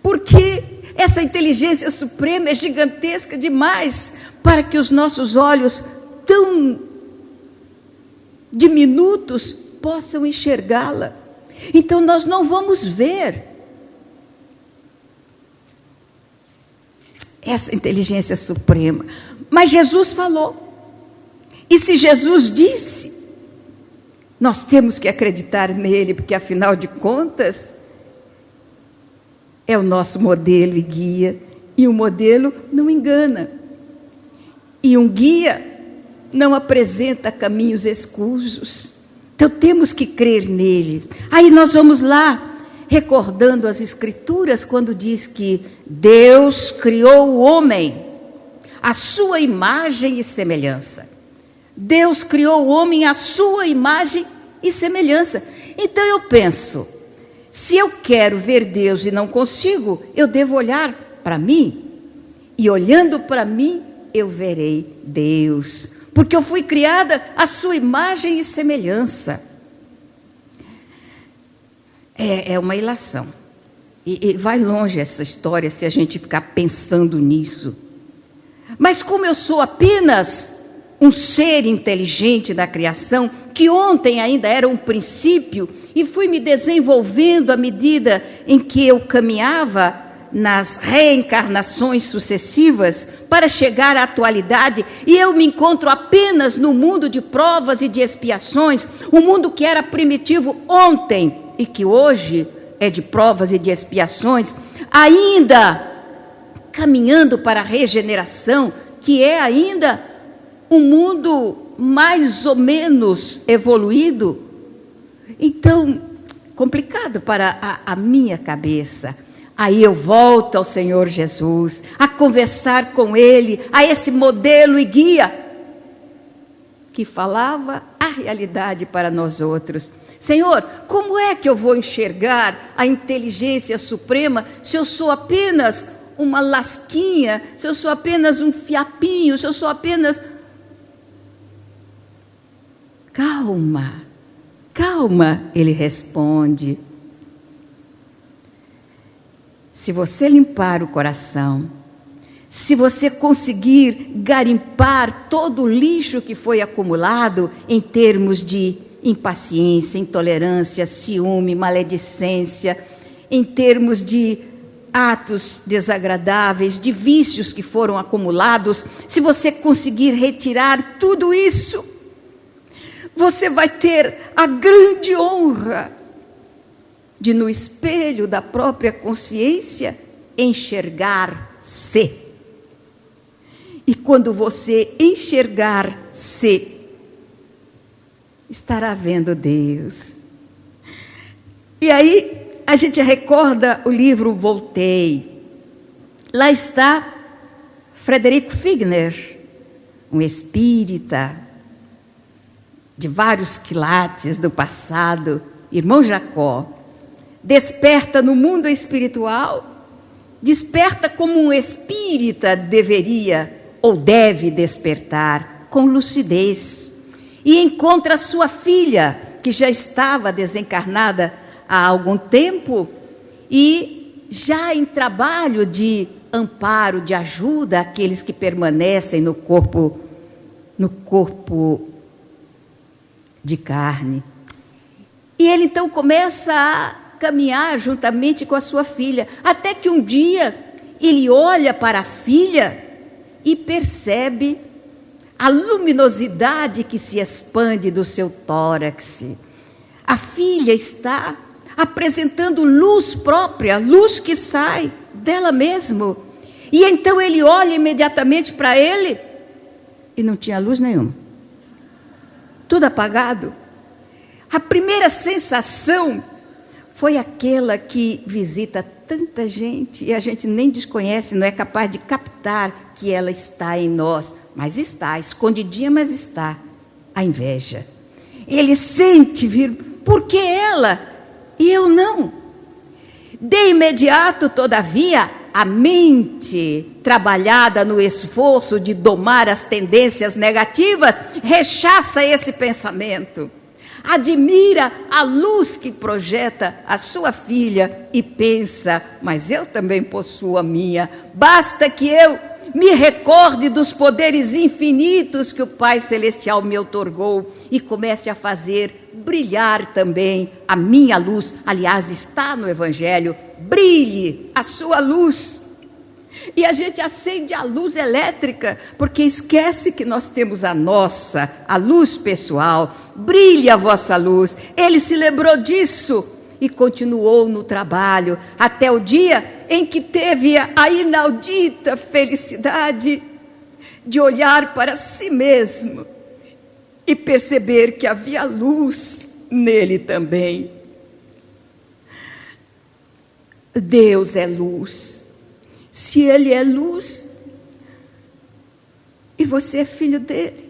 porque essa inteligência suprema é gigantesca demais para que os nossos olhos tão diminutos possam enxergá-la. Então nós não vamos ver essa inteligência suprema. Mas Jesus falou. E se Jesus disse, nós temos que acreditar nele, porque afinal de contas é o nosso modelo e guia, e o modelo não engana. E um guia não apresenta caminhos escusos. Então temos que crer nele. Aí nós vamos lá, recordando as Escrituras, quando diz que Deus criou o homem à sua imagem e semelhança. Deus criou o homem à sua imagem e semelhança. Então eu penso, se eu quero ver Deus e não consigo, eu devo olhar para mim. E olhando para mim, eu verei Deus. Porque eu fui criada à sua imagem e semelhança. É uma ilação. E vai longe essa história se a gente ficar pensando nisso. Mas como eu sou apenas um ser inteligente da criação, que ontem ainda era um princípio, e fui me desenvolvendo à medida em que eu caminhava nas reencarnações sucessivas para chegar à atualidade, e eu me encontro apenas no mundo de provas e de expiações, um mundo que era primitivo ontem e que hoje é de provas e de expiações, ainda caminhando para a regeneração, que é ainda um mundo mais ou menos evoluído. Então, complicado para a minha cabeça. Aí eu volto ao Senhor Jesus, a conversar com Ele, a esse modelo e guia, que falava a realidade para nós outros. Senhor, como é que eu vou enxergar a inteligência suprema se eu sou apenas uma lasquinha, se eu sou apenas um fiapinho, se eu sou apenas... Calma, calma, ele responde. Se você limpar o coração, se você conseguir garimpar todo o lixo que foi acumulado em termos de impaciência, intolerância, ciúme, maledicência, em termos de atos desagradáveis, de vícios que foram acumulados, se você conseguir retirar tudo isso, você vai ter a grande honra de, no espelho da própria consciência, enxergar-se. E quando você enxergar-se, estará vendo Deus. E aí a gente recorda o livro Voltei. Lá está Frederico Figner, um espírita de vários quilates do passado, irmão Jacó, desperta no mundo espiritual, desperta como um espírita deveria ou deve despertar, com lucidez, e encontra sua filha, que já estava desencarnada há algum tempo, e já em trabalho de amparo, de ajuda àqueles que permanecem no corpo no corpo de carne. E ele então começa a caminhar juntamente com a sua filha, até que um dia ele olha para a filha e percebe a luminosidade que se expande do seu tórax. A filha está apresentando luz própria, luz que sai dela mesma. E então ele olha imediatamente para ele e não tinha luz nenhuma. Tudo apagado. A primeira sensação foi aquela que visita tanta gente e a gente nem desconhece, não é capaz de captar que ela está em nós. Mas está, escondidinha, mas está. A inveja. Ele sente vir, por que ela e eu não? De imediato, todavia, a mente, trabalhada no esforço de domar as tendências negativas, rechaça esse pensamento. Admira a luz que projeta a sua filha e pensa, mas eu também possuo a minha. Basta que eu me recorde dos poderes infinitos que o Pai Celestial me outorgou e comece a fazer brilhar também a minha luz. Aliás, está no Evangelho, brilhe a sua luz. E a gente acende a luz elétrica, porque esquece que nós temos a nossa, a luz pessoal. Brilhe a vossa luz. Ele se lembrou disso e continuou no trabalho, até o dia em que teve a inaudita felicidade de olhar para si mesmo e perceber que havia luz nele também. Deus é luz. Se Ele é luz, e você é filho dele,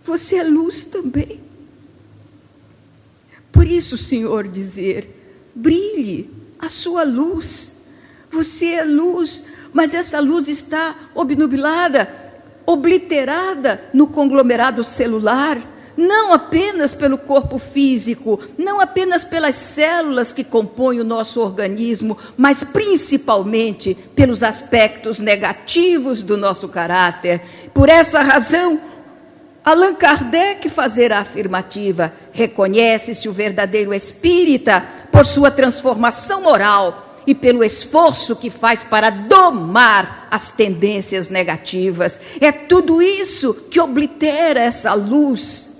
você é luz também. Por isso o Senhor dizer, brilhe a sua luz. Você é luz, mas essa luz está obnubilada, obliterada no conglomerado celular, não apenas pelo corpo físico, não apenas pelas células que compõem o nosso organismo, mas principalmente pelos aspectos negativos do nosso caráter. Por essa razão, Allan Kardec fazerá a afirmativa, reconhece-se o verdadeiro espírita por sua transformação moral e pelo esforço que faz para domar as tendências negativas. É tudo isso que oblitera essa luz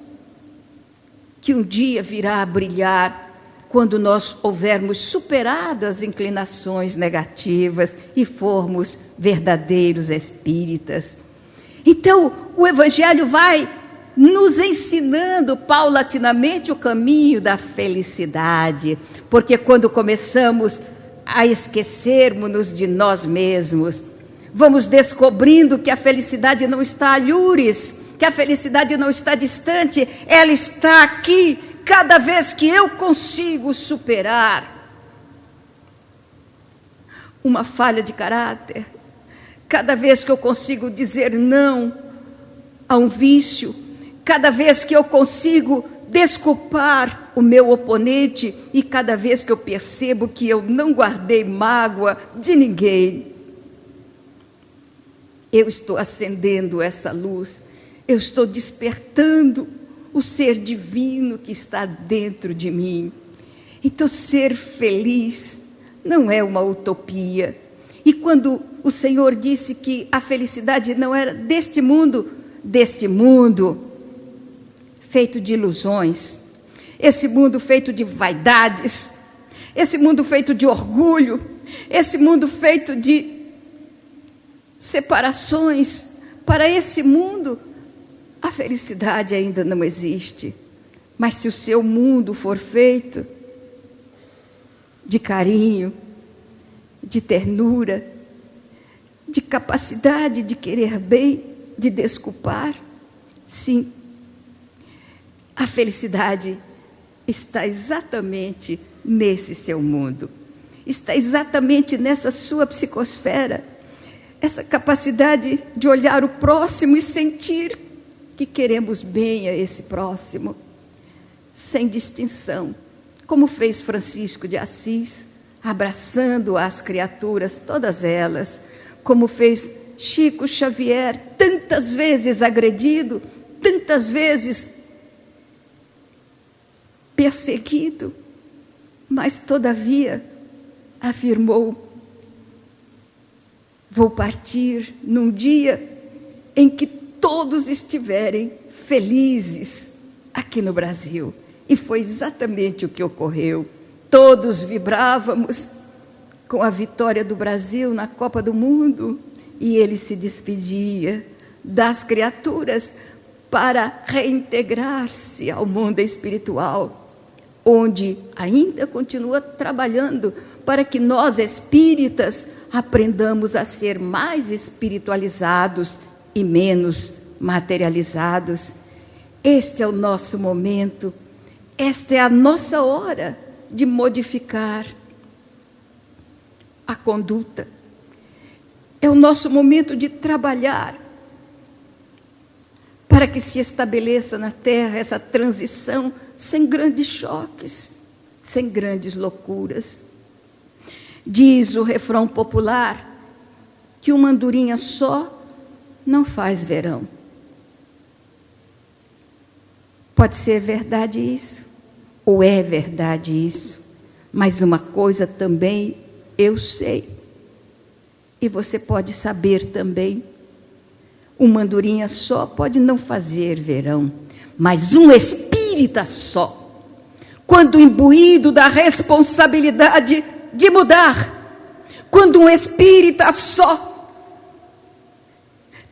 que um dia virá a brilhar quando nós houvermos superado as inclinações negativas e formos verdadeiros espíritas. Então, o Evangelho vai nos ensinando paulatinamente o caminho da felicidade, porque quando começamos a esquecermos-nos de nós mesmos, vamos descobrindo que a felicidade não está a alhures, que a felicidade não está distante, ela está aqui, cada vez que eu consigo superar uma falha de caráter, cada vez que eu consigo dizer não a um vício, cada vez que eu consigo desculpar o meu oponente e cada vez que eu percebo que eu não guardei mágoa de ninguém, eu estou acendendo essa luz, eu estou despertando o ser divino que está dentro de mim. Então, ser feliz não é uma utopia. E quando o Senhor disse que a felicidade não era deste mundo feito de ilusões, esse mundo feito de vaidades, esse mundo feito de orgulho, esse mundo feito de separações, para esse mundo a felicidade ainda não existe. Mas se o seu mundo for feito de carinho, de ternura, de capacidade de querer bem, de desculpar, sim, a felicidade está exatamente nesse seu mundo, está exatamente nessa sua psicosfera, essa capacidade de olhar o próximo e sentir que queremos bem a esse próximo, sem distinção, como fez Francisco de Assis, abraçando as criaturas, todas elas, como fez Chico Xavier, tantas vezes agredido, tantas vezes perseguido, mas todavia afirmou: vou partir num dia em que todos estiverem felizes aqui no Brasil. E foi exatamente o que ocorreu. Todos vibrávamos com a vitória do Brasil na Copa do Mundo, e ele se despedia das criaturas para reintegrar-se ao mundo espiritual, onde ainda continua trabalhando para que nós espíritas aprendamos a ser mais espiritualizados e menos materializados. Este é o nosso momento, esta é a nossa hora de modificar a conduta. É o nosso momento de trabalhar para que se estabeleça na Terra essa transição sem grandes choques, sem grandes loucuras. Diz o refrão popular que uma andorinha só não faz verão. Pode ser verdade isso, ou é verdade isso, mas uma coisa também eu sei, e você pode saber também: uma andorinha só pode não fazer verão, mas um espírita só, quando imbuído da responsabilidade de mudar, quando um espírita só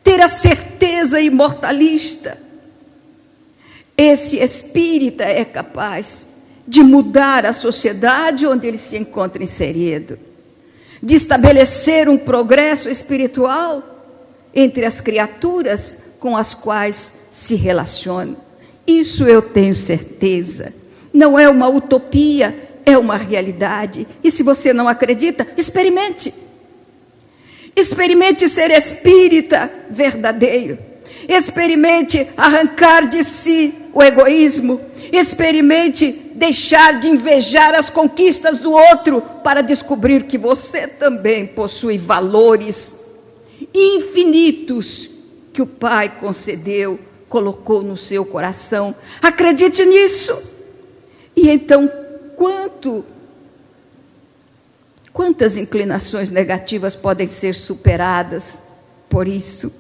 ter a certeza imortalista, esse espírita é capaz de mudar a sociedade onde ele se encontra inserido, de estabelecer um progresso espiritual entre as criaturas com as quais se relaciona. Isso eu tenho certeza. Não é uma utopia, é uma realidade. E se você não acredita, experimente. Experimente ser espírita verdadeiro. Experimente arrancar de si o egoísmo. Experimente deixar de invejar as conquistas do outro para descobrir que você também possui valores infinitos que o Pai concedeu, colocou no seu coração. Acredite nisso. E então, quantas inclinações negativas podem ser superadas por isso?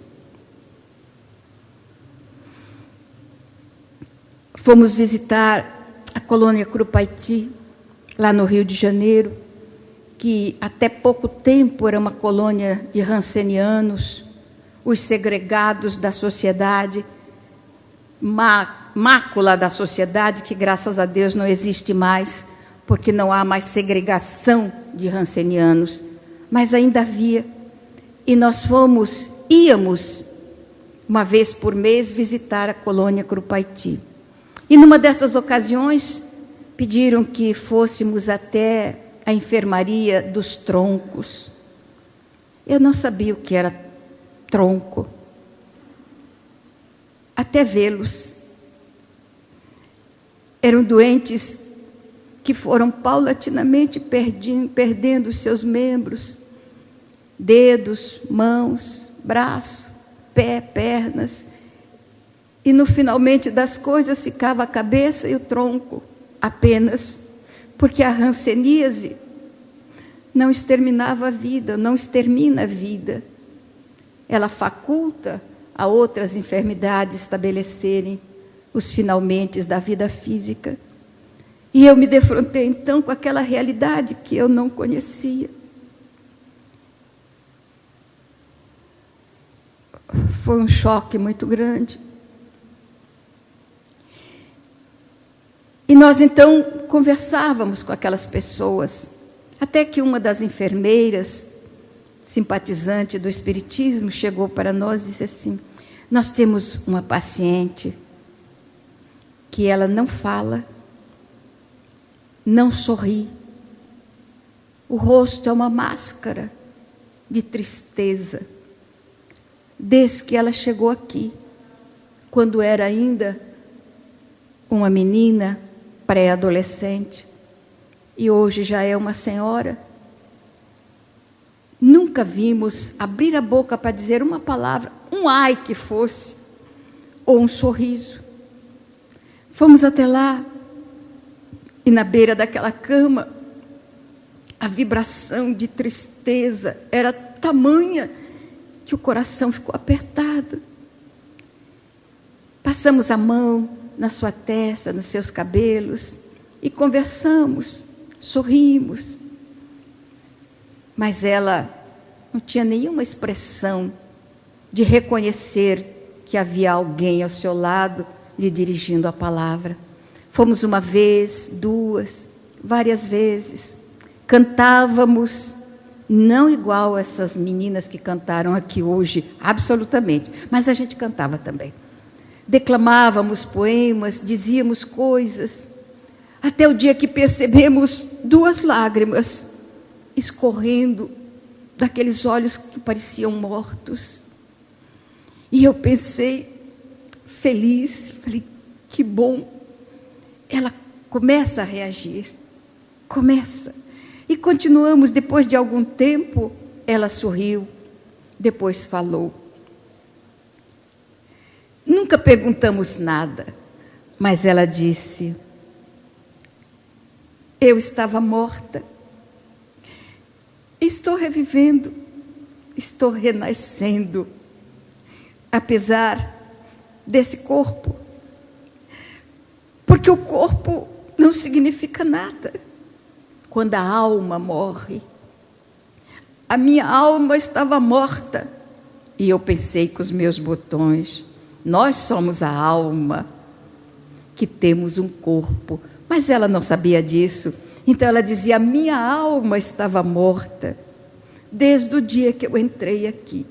Fomos visitar a colônia Curupaiti, lá no Rio de Janeiro, que até pouco tempo era uma colônia de rancenianos, os segregados da sociedade, mácula da sociedade, que graças a Deus não existe mais, porque não há mais segregação de rancenianos, mas ainda havia. E nós íamos, uma vez por mês, visitar a colônia Curupaiti. E numa dessas ocasiões, pediram que fôssemos até a enfermaria dos troncos. Eu não sabia o que era tronco, até vê-los. Eram doentes que foram paulatinamente perdendo os seus membros, dedos, mãos, braço, pé, pernas. E no finalmente das coisas ficava a cabeça e o tronco apenas, porque a hanseníase não exterminava a vida, não extermina a vida. Ela faculta a outras enfermidades estabelecerem os finalmente da vida física. E eu me defrontei então com aquela realidade que eu não conhecia. Foi um choque muito grande. E nós então conversávamos com aquelas pessoas, até que uma das enfermeiras, simpatizante do Espiritismo, chegou para nós e disse assim: nós temos uma paciente que ela não fala, não sorri, o rosto é uma máscara de tristeza, desde que ela chegou aqui, quando era ainda uma menina pré-adolescente, e hoje já é uma senhora. Nunca vimos abrir a boca para dizer uma palavra, um ai que fosse, ou um sorriso. Fomos até lá, e na beira daquela cama, a vibração de tristeza era tamanha que o coração ficou apertado. Passamos a mão na sua testa, nos seus cabelos, e conversamos, sorrimos. Mas ela não tinha nenhuma expressão de reconhecer que havia alguém ao seu lado lhe dirigindo a palavra. Fomos uma vez, duas, várias vezes. Cantávamos, não igual essas meninas que cantaram aqui hoje, absolutamente, mas a gente cantava também. Declamávamos poemas, dizíamos coisas, até o dia que percebemos 2 lágrimas escorrendo daqueles olhos que pareciam mortos. E eu pensei, feliz, falei, que bom. Ela começa a reagir, começa. E continuamos, depois de algum tempo, ela sorriu, depois falou. Nunca perguntamos nada, mas ela disse, eu estava morta, estou revivendo, estou renascendo, apesar desse corpo, porque o corpo não significa nada. Quando a alma morre, a minha alma estava morta, e eu pensei com os meus botões, nós somos a alma, que temos um corpo, mas ela não sabia disso, então ela dizia, a minha alma estava morta, desde o dia que eu entrei aqui.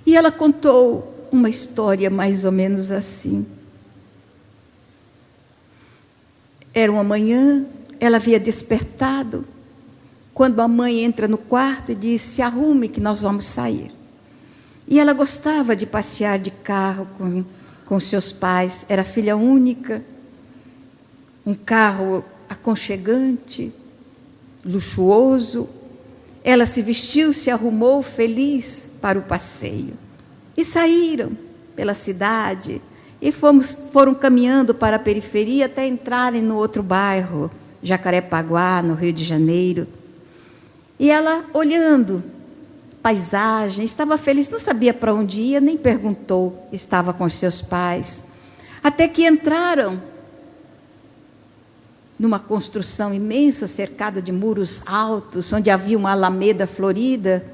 E ela contou uma história mais ou menos assim. Era uma manhã, ela havia despertado, quando a mãe entra no quarto e diz, se arrume que nós vamos sair. E ela gostava de passear de carro com seus pais, era filha única, um carro aconchegante, luxuoso. Ela se vestiu, se arrumou feliz para o passeio. E saíram pela cidade e foram caminhando para a periferia até entrarem no outro bairro, Jacarepaguá, no Rio de Janeiro. E ela, olhando paisagem, estava feliz, não sabia para onde ia, nem perguntou, estava com seus pais. Até que entraram numa construção imensa, cercada de muros altos, onde havia uma alameda florida.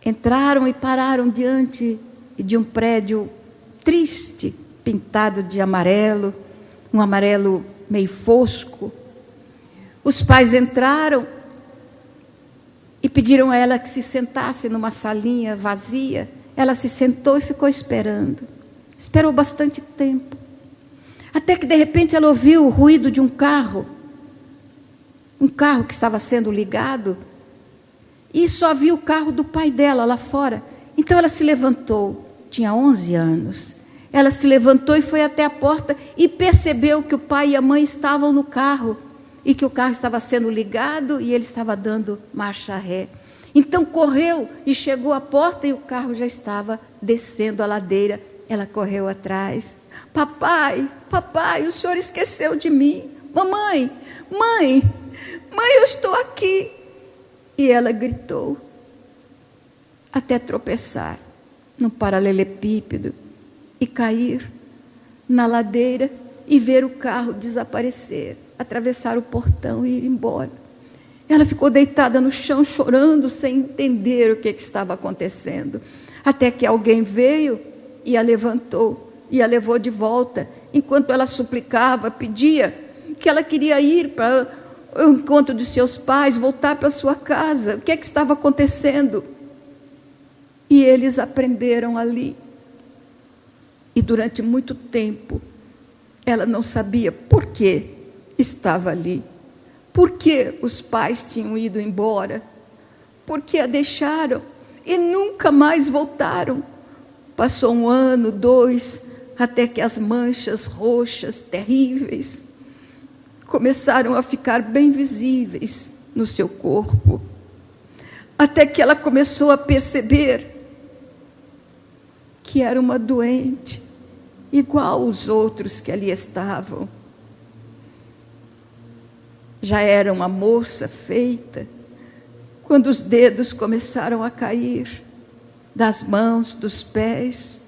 Entraram e pararam diante de um prédio triste, pintado de amarelo, um amarelo meio fosco. Os pais entraram e pediram a ela que se sentasse numa salinha vazia. Ela se sentou e ficou esperando. Esperou bastante tempo. Até que, de repente, ela ouviu o ruído de um carro que estava sendo ligado, e só viu o carro do pai dela lá fora. Então ela se levantou, tinha 11 anos. Ela se levantou e foi até a porta e percebeu que o pai e a mãe estavam no carro, e que o carro estava sendo ligado e ele estava dando marcha ré. Então correu e chegou à porta e o carro já estava descendo a ladeira. Ela correu atrás. Papai, papai, o senhor esqueceu de mim. Mamãe, mãe, eu estou aqui. E ela gritou, até tropeçar num paralelepípedo e cair na ladeira e ver o carro desaparecer, atravessar o portão e ir embora. Ela ficou deitada no chão, chorando, sem entender o que estava acontecendo. Até que alguém veio e a levantou e a levou de volta, enquanto ela suplicava, pedia, que ela queria ir para o encontro de seus pais, voltar para sua casa. O que estava acontecendo? E eles aprenderam ali. E durante muito tempo, ela não sabia por que estava ali. Por que os pais tinham ido embora? Por que a deixaram? E nunca mais voltaram. Passou 1 ano, 2, até que as manchas roxas, terríveis, começaram a ficar bem visíveis no seu corpo. Até que ela começou a perceber que era uma doente, igual os outros que ali estavam. Já era uma moça feita, quando os dedos começaram a cair das mãos, dos pés.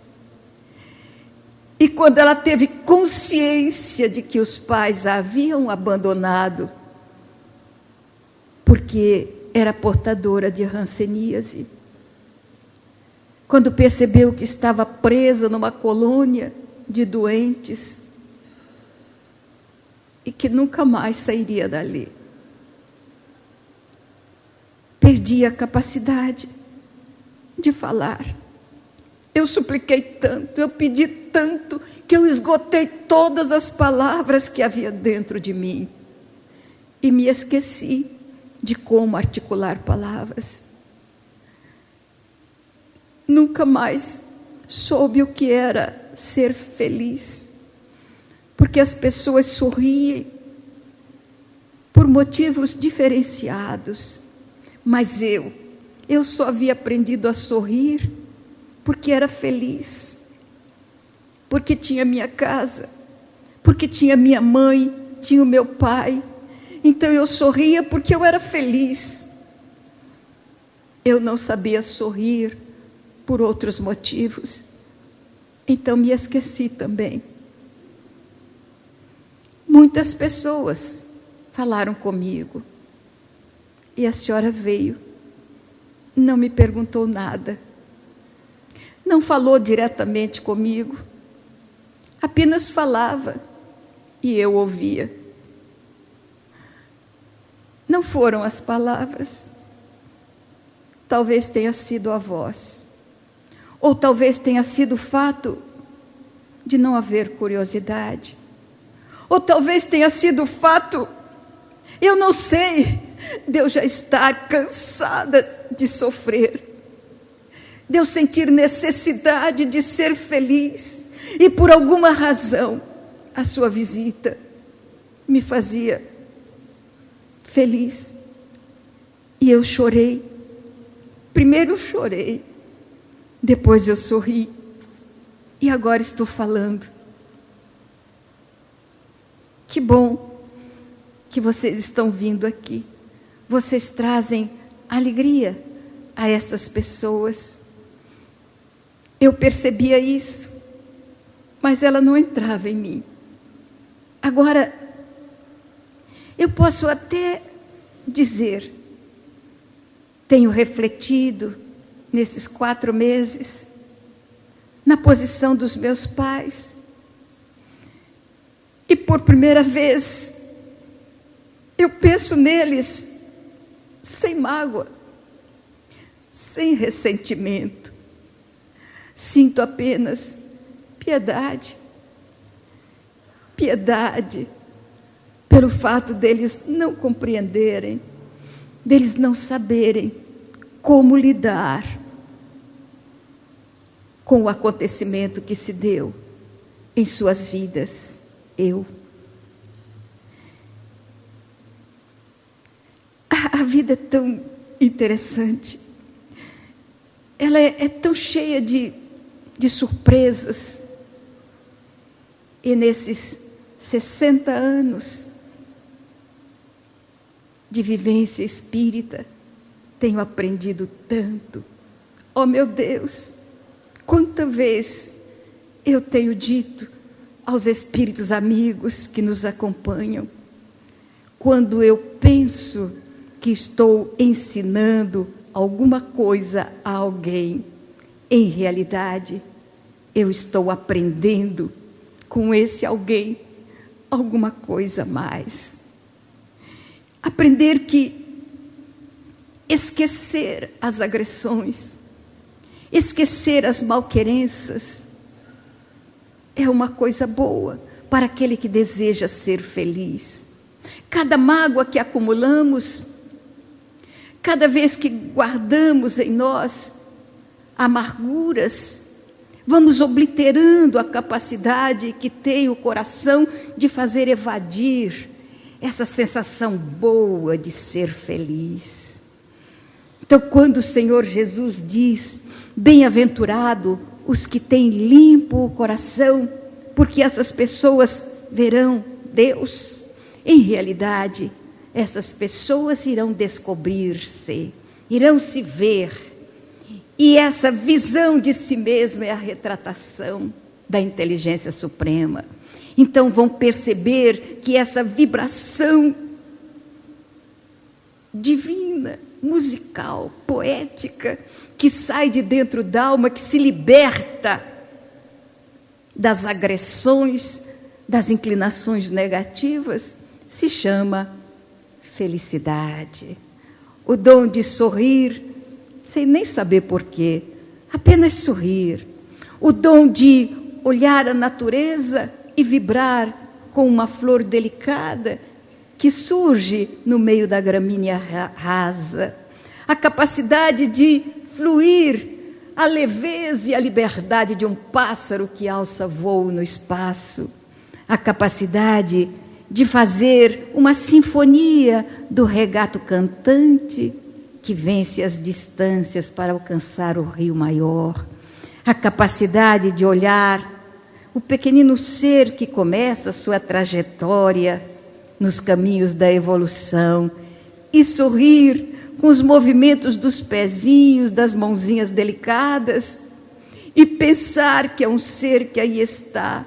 E quando ela teve consciência de que os pais a haviam abandonado, porque era portadora de hanseníase, quando percebeu que estava presa numa colônia de doentes e que nunca mais sairia dali, perdi a capacidade de falar. Eu supliquei tanto, eu pedi tanto, que eu esgotei todas as palavras que havia dentro de mim e me esqueci de como articular palavras. Nunca mais soube o que era ser feliz, porque as pessoas sorriem por motivos diferenciados, mas eu só havia aprendido a sorrir porque era feliz, porque tinha minha casa, porque tinha minha mãe, tinha o meu pai. Então eu sorria porque eu era feliz. Eu não sabia sorrir por outros motivos, então me esqueci também. Muitas pessoas falaram comigo, e a senhora veio, não me perguntou nada, não falou diretamente comigo, apenas falava e eu ouvia. Não foram as palavras, talvez tenha sido a voz, ou talvez tenha sido o fato de não haver curiosidade, ou talvez tenha sido o fato, eu não sei, de eu já estar cansada de sofrer, de eu sentir necessidade de ser feliz, e por alguma razão a sua visita me fazia feliz. E eu chorei. Primeiro eu chorei, depois eu sorri, e agora estou falando. Que bom que vocês estão vindo aqui. Vocês trazem alegria a essas pessoas. Eu percebia isso, mas ela não entrava em mim. Agora, eu posso até dizer, tenho refletido nesses 4 meses, na posição dos meus pais, e por primeira vez, eu penso neles sem mágoa, sem ressentimento. Sinto apenas piedade. Piedade pelo fato deles não compreenderem, deles não saberem como lidar com o acontecimento que se deu em suas vidas. A vida é tão interessante, ela é tão cheia de surpresas, e nesses 60 anos de vivência espírita, tenho aprendido tanto. Oh meu Deus, quanta vez eu tenho dito aos espíritos amigos que nos acompanham, quando eu penso que estou ensinando alguma coisa a alguém, em realidade, eu estou aprendendo com esse alguém alguma coisa a mais. Aprender que esquecer as agressões, esquecer as malquerenças, é uma coisa boa para aquele que deseja ser feliz. Cada mágoa que acumulamos, cada vez que guardamos em nós amarguras, vamos obliterando a capacidade que tem o coração de fazer evadir essa sensação boa de ser feliz. Então, quando o Senhor Jesus diz, bem-aventurado os que têm limpo o coração, porque essas pessoas verão Deus. Em realidade, essas pessoas irão descobrir-se, irão se ver. E essa visão de si mesmo é a retratação da inteligência suprema. Então vão perceber que essa vibração divina, musical, poética, que sai de dentro da alma, que se liberta das agressões, das inclinações negativas, se chama felicidade. O dom de sorrir, sem nem saber porquê, apenas sorrir. O dom de olhar a natureza e vibrar com uma flor delicada que surge no meio da gramínea rasa. A capacidade de fluir a leveza e a liberdade de um pássaro que alça voo no espaço. A capacidade de fazer uma sinfonia do regato cantante que vence as distâncias para alcançar o rio maior. A capacidade de olhar o pequenino ser que começa a sua trajetória nos caminhos da evolução e sorrir com os movimentos dos pezinhos, das mãozinhas delicadas e pensar que é um ser que aí está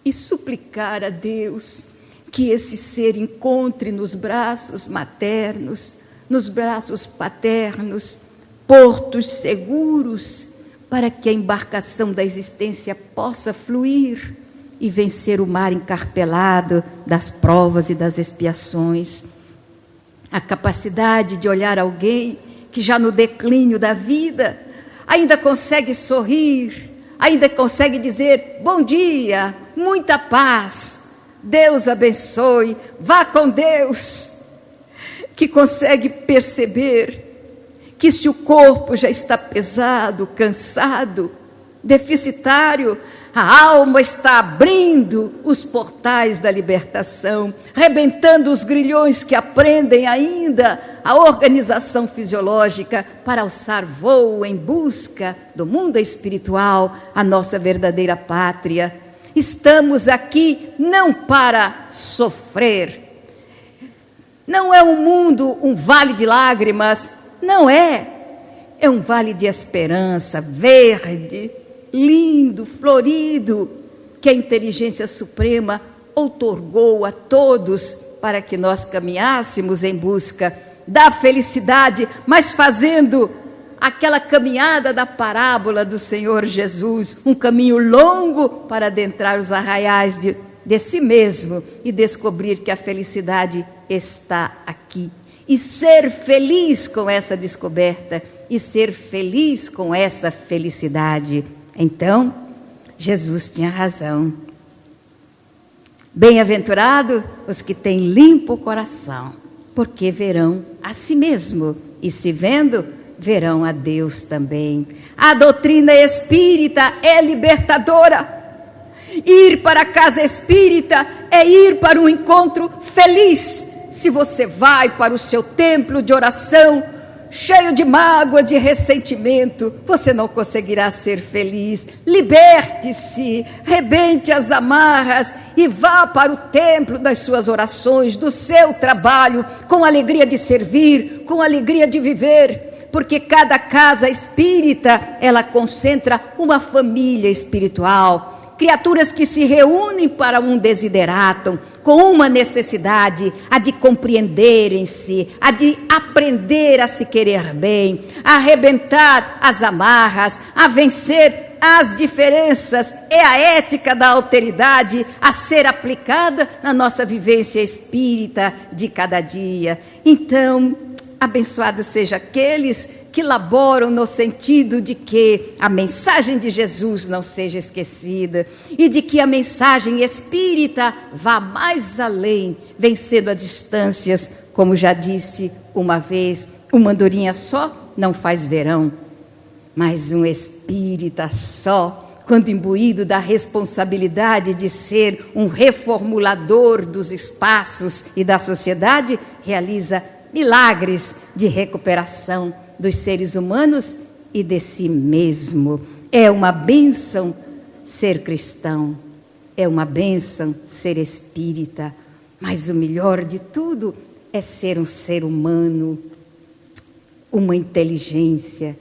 e suplicar a Deus que esse ser encontre nos braços maternos, nos braços paternos, portos seguros para que a embarcação da existência possa fluir e vencer o mar encarpelado das provas e das expiações. A capacidade de olhar alguém que já no declínio da vida ainda consegue sorrir, ainda consegue dizer bom dia, muita paz, Deus abençoe, vá com Deus, que consegue perceber que se o corpo já está pesado, cansado, deficitário, a alma está abrindo os portais da libertação, rebentando os grilhões que aprendem ainda a organização fisiológica para alçar voo em busca do mundo espiritual, a nossa verdadeira pátria. Estamos aqui não para sofrer. Não é um mundo, um vale de lágrimas, não é. É um vale de esperança, verde, lindo, florido, que a inteligência suprema outorgou a todos para que nós caminhássemos em busca da felicidade, mas fazendo aquela caminhada da parábola do Senhor Jesus, um caminho longo para adentrar os arraiais de si mesmo e descobrir que a felicidade está aqui. E ser feliz com essa descoberta, e ser feliz com essa felicidade. Então, Jesus tinha razão. Bem-aventurado os que têm limpo o coração, porque verão a si mesmo, e se vendo, verão a Deus também. A doutrina espírita é libertadora. Ir para a casa espírita é ir para um encontro feliz. Se você vai para o seu templo de oração, cheio de mágoa, de ressentimento, você não conseguirá ser feliz. Liberte-se, rebente as amarras e vá para o templo das suas orações, do seu trabalho, com alegria de servir, com alegria de viver, porque cada casa espírita, ela concentra uma família espiritual, criaturas que se reúnem para um desideratum, com uma necessidade, a de compreenderem-se, a de aprender a se querer bem, a arrebentar as amarras, a vencer as diferenças. É a ética da alteridade a ser aplicada na nossa vivência espírita de cada dia. Então, abençoados sejam aqueles que laboram no sentido de que a mensagem de Jesus não seja esquecida e de que a mensagem espírita vá mais além, vencendo as distâncias, como já disse uma vez, uma andorinha só não faz verão, mas um espírita só, quando imbuído da responsabilidade de ser um reformulador dos espaços e da sociedade, realiza milagres de recuperação dos seres humanos e de si mesmo. É uma bênção ser cristão, é uma bênção ser espírita, mas o melhor de tudo é ser um ser humano, uma inteligência,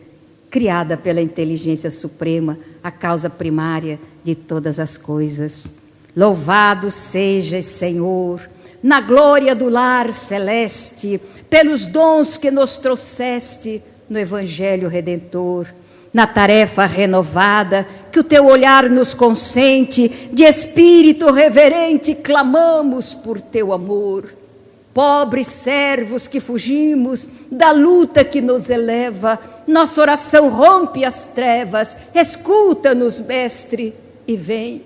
criada pela inteligência suprema, a causa primária de todas as coisas. Louvado sejas, Senhor, na glória do lar celeste, pelos dons que nos trouxeste no Evangelho Redentor, na tarefa renovada que o teu olhar nos consente, de espírito reverente clamamos por teu amor. Pobres servos que fugimos da luta que nos eleva, nossa oração rompe as trevas, escuta-nos, Mestre, e vem.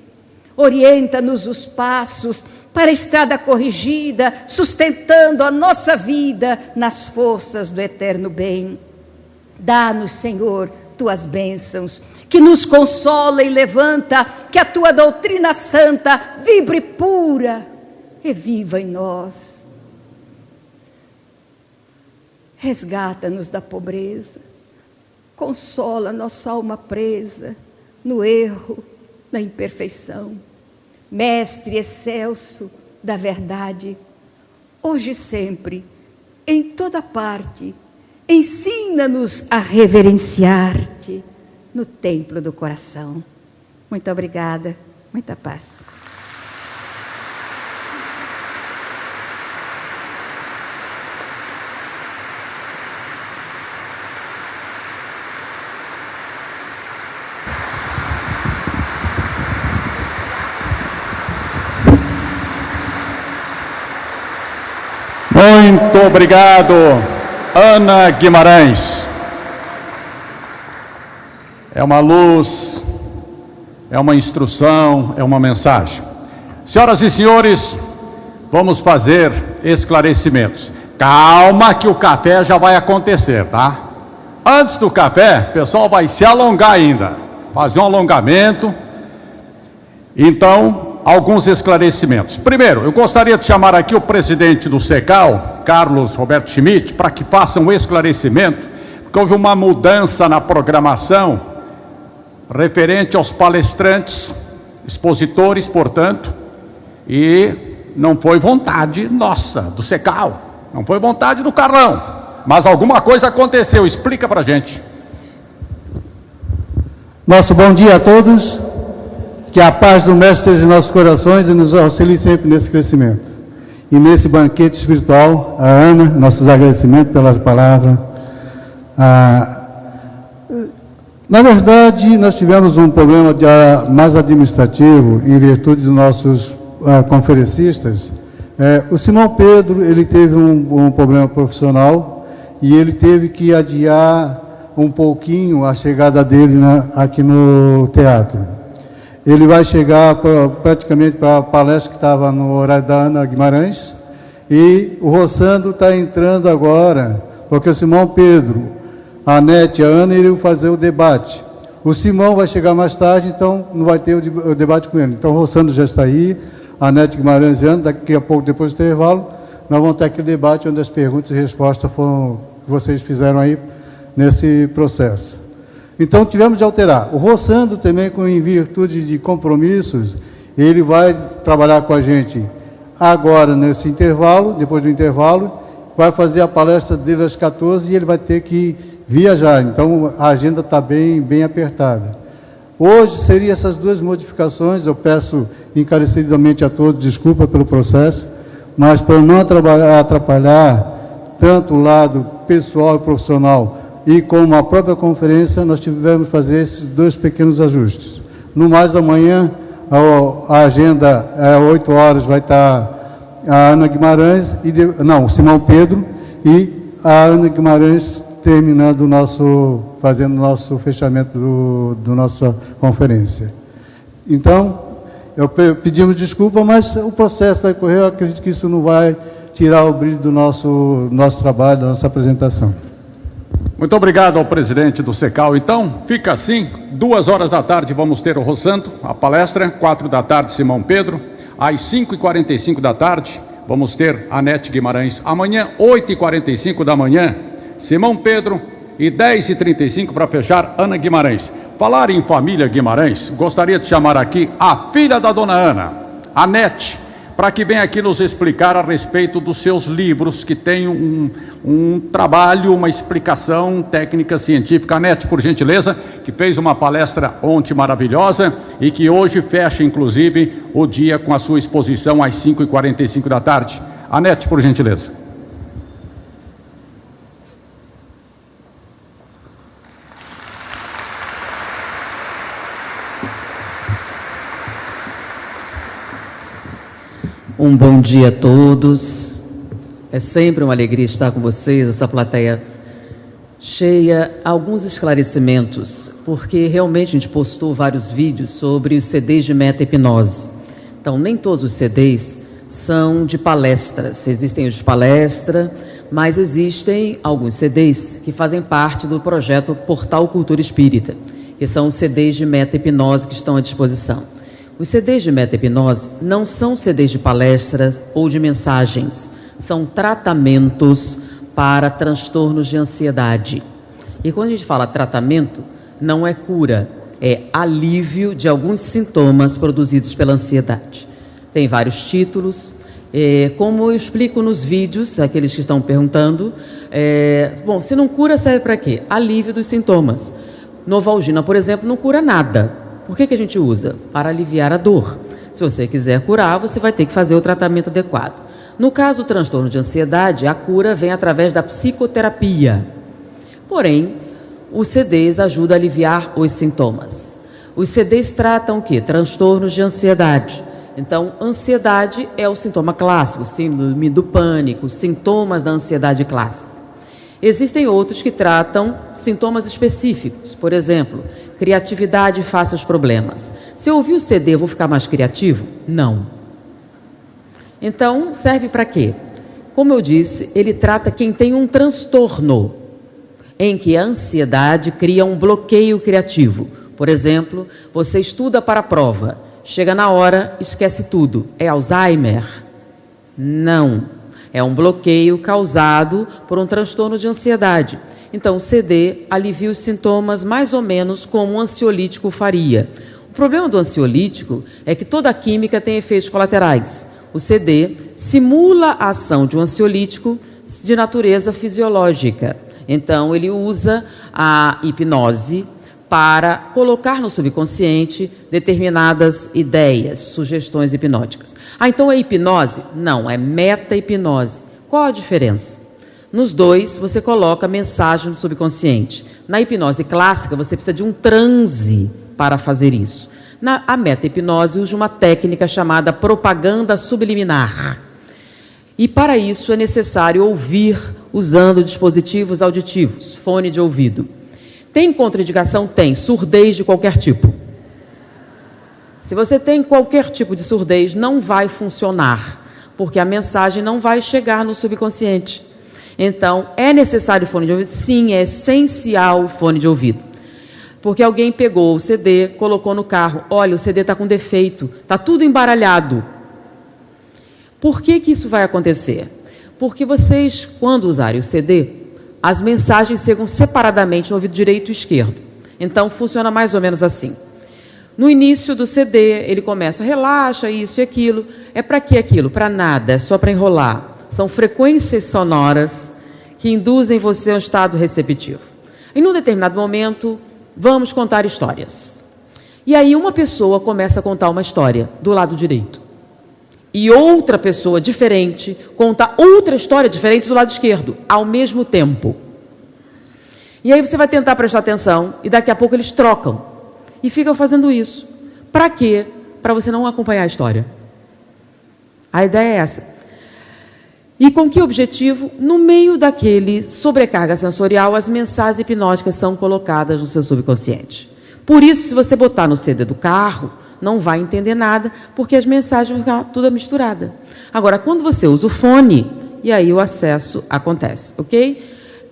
Orienta-nos os passos para a estrada corrigida, sustentando a nossa vida nas forças do eterno bem. Dá-nos, Senhor, tuas bênçãos, que nos consola e levanta, que a tua doutrina santa vibre pura e viva em nós. Resgata-nos da pobreza, consola nossa alma presa no erro, na imperfeição. Mestre excelso da verdade, hoje e sempre, em toda parte, ensina-nos a reverenciar-te no templo do coração. Muito obrigada, muita paz. Muito obrigado, Ana Guimarães. É uma luz, é uma instrução, é uma mensagem. Senhoras e senhores, vamos fazer esclarecimentos. Calma que o café já vai acontecer, tá? Antes do café, o pessoal vai se alongar ainda, fazer um alongamento. Então, alguns esclarecimentos. Primeiro, eu gostaria de chamar aqui o presidente do SECAL, Carlos Roberto Schmidt, para que faça um esclarecimento, porque houve uma mudança na programação referente aos palestrantes, expositores, portanto, e não foi vontade nossa, do SECAL, não foi vontade do Carlão, mas alguma coisa aconteceu. Explica para a gente. Nosso bom dia a todos. Que a paz do Mestre esteja em nossos corações e nos auxilie sempre nesse crescimento. E nesse banquete espiritual, a Ana, nossos agradecimentos pela palavra. Na verdade, nós tivemos um problema mais administrativo, em virtude dos nossos conferencistas. O Simão Pedro, ele teve um problema profissional e ele teve que adiar um pouquinho a chegada dele aqui no teatro. Ele vai chegar praticamente para a palestra que estava no horário da Ana Guimarães, e o Rossando está entrando agora, porque o Simão Pedro, a Nete e a Ana iriam fazer o debate. O Simão vai chegar mais tarde, então não vai ter o debate com ele. Então o Rossando já está aí, a Nete Guimarães e a Ana, daqui a pouco, depois do intervalo, nós vamos ter aquele debate onde as perguntas e respostas foram, que vocês fizeram aí nesse processo. Então tivemos de alterar. O Rossando também, em virtude de compromissos, ele vai trabalhar com a gente agora nesse intervalo, depois do intervalo, vai fazer a palestra dele às 14 e ele vai ter que viajar. Então a agenda está bem apertada. Hoje seriam essas duas modificações. Eu peço encarecidamente a todos desculpa pelo processo, mas para não atrapalhar tanto o lado pessoal e profissional, e como a própria conferência, nós tivemos que fazer esses dois pequenos ajustes. No mais, amanhã, a agenda, às 8 horas, vai estar a Ana Guimarães, o Simão Pedro, e a Ana Guimarães terminando fazendo o nosso fechamento do nossa conferência. Então, pedimos desculpa, mas o processo vai correr. Eu acredito que isso não vai tirar o brilho do nosso trabalho, da nossa apresentação. Muito obrigado ao presidente do SECAL. Então, fica assim, 2 horas da tarde vamos ter o Rossando, a palestra, 4 da tarde Simão Pedro, às 5h45 da tarde vamos ter a Nete Guimarães. Amanhã, 8h45 da manhã, Simão Pedro, e 10h35 para fechar, Ana Guimarães. Falar em família Guimarães, gostaria de chamar aqui a filha da dona Ana, a Nete, para que venha aqui nos explicar a respeito dos seus livros, que tem um trabalho, uma explicação técnica científica. A Nete, por gentileza, que fez uma palestra ontem maravilhosa e que hoje fecha, inclusive, o dia com a sua exposição às 5h45 da tarde. A Nete, por gentileza. Um bom dia a todos. É sempre uma alegria estar com vocês, essa plateia cheia. Alguns esclarecimentos, porque realmente a gente postou vários vídeos sobre os CDs de meta-hipnose. Então, nem todos os CDs são de palestras. Existem os de palestra, mas existem alguns CDs que fazem parte do projeto Portal Cultura Espírita, que são os CDs de meta-hipnose que estão à disposição. Os CDs de meta-hipnose não são CDs de palestras ou de mensagens, são tratamentos para transtornos de ansiedade. E quando a gente fala tratamento, não é cura, é alívio de alguns sintomas produzidos pela ansiedade. Tem vários títulos, como eu explico nos vídeos, aqueles que estão perguntando, bom, se não cura, serve para quê? Alívio dos sintomas. Novalgina, por exemplo, não cura nada. Por que a gente usa? Para aliviar a dor. Se você quiser curar, você vai ter que fazer o tratamento adequado. No caso do transtorno de ansiedade, a cura vem através da psicoterapia. Porém, os CDs ajudam a aliviar os sintomas. Os CDs tratam o quê? Transtornos de ansiedade. Então, ansiedade é o sintoma clássico, síndrome do pânico, sintomas da ansiedade clássica. Existem outros que tratam sintomas específicos, por exemplo, criatividade face aos problemas. Se eu ouvir o CD, eu vou ficar mais criativo? Não. Então, serve para quê? Como eu disse, ele trata quem tem um transtorno, em que a ansiedade cria um bloqueio criativo. Por exemplo, você estuda para a prova, chega na hora, esquece tudo. É Alzheimer? Não. É um bloqueio causado por um transtorno de ansiedade. Então, o CD alivia os sintomas mais ou menos como um ansiolítico faria. O problema do ansiolítico é que toda a química tem efeitos colaterais. O CD simula a ação de um ansiolítico de natureza fisiológica. Então, ele usa a hipnose para colocar no subconsciente determinadas ideias, sugestões hipnóticas. Então é hipnose? Não, é meta-hipnose. Qual a diferença? Nos dois, você coloca mensagem no subconsciente. Na hipnose clássica, você precisa de um transe para fazer isso. A meta-hipnose usa uma técnica chamada propaganda subliminar. E para isso é necessário ouvir usando dispositivos auditivos, fone de ouvido. Tem contraindicação? Tem. Surdez de qualquer tipo. Se você tem qualquer tipo de surdez, não vai funcionar, porque a mensagem não vai chegar no subconsciente. Então, é necessário fone de ouvido? Sim, é essencial o fone de ouvido. Porque alguém pegou o CD, colocou no carro. Olha, o CD está com defeito, está tudo embaralhado. Por que isso vai acontecer? Porque vocês, quando usarem o CD, as mensagens chegam separadamente no ouvido direito e esquerdo. Então, funciona mais ou menos assim. No início do CD, ele começa, relaxa, isso e aquilo. É para que aquilo? Para nada, é só para enrolar. São frequências sonoras que induzem você a um estado receptivo. E num determinado momento, vamos contar histórias. E aí uma pessoa começa a contar uma história do lado direito. E outra pessoa diferente conta outra história diferente do lado esquerdo, ao mesmo tempo. E aí você vai tentar prestar atenção e daqui a pouco eles trocam. E ficam fazendo isso. Para quê? Para você não acompanhar a história. A ideia é essa. E com que objetivo? No meio daquele sobrecarga sensorial, as mensagens hipnóticas são colocadas no seu subconsciente. Por isso, se você botar no CD do carro, não vai entender nada, porque as mensagens vão ficar toda misturada. Agora, quando você usa o fone, e aí o acesso acontece, ok?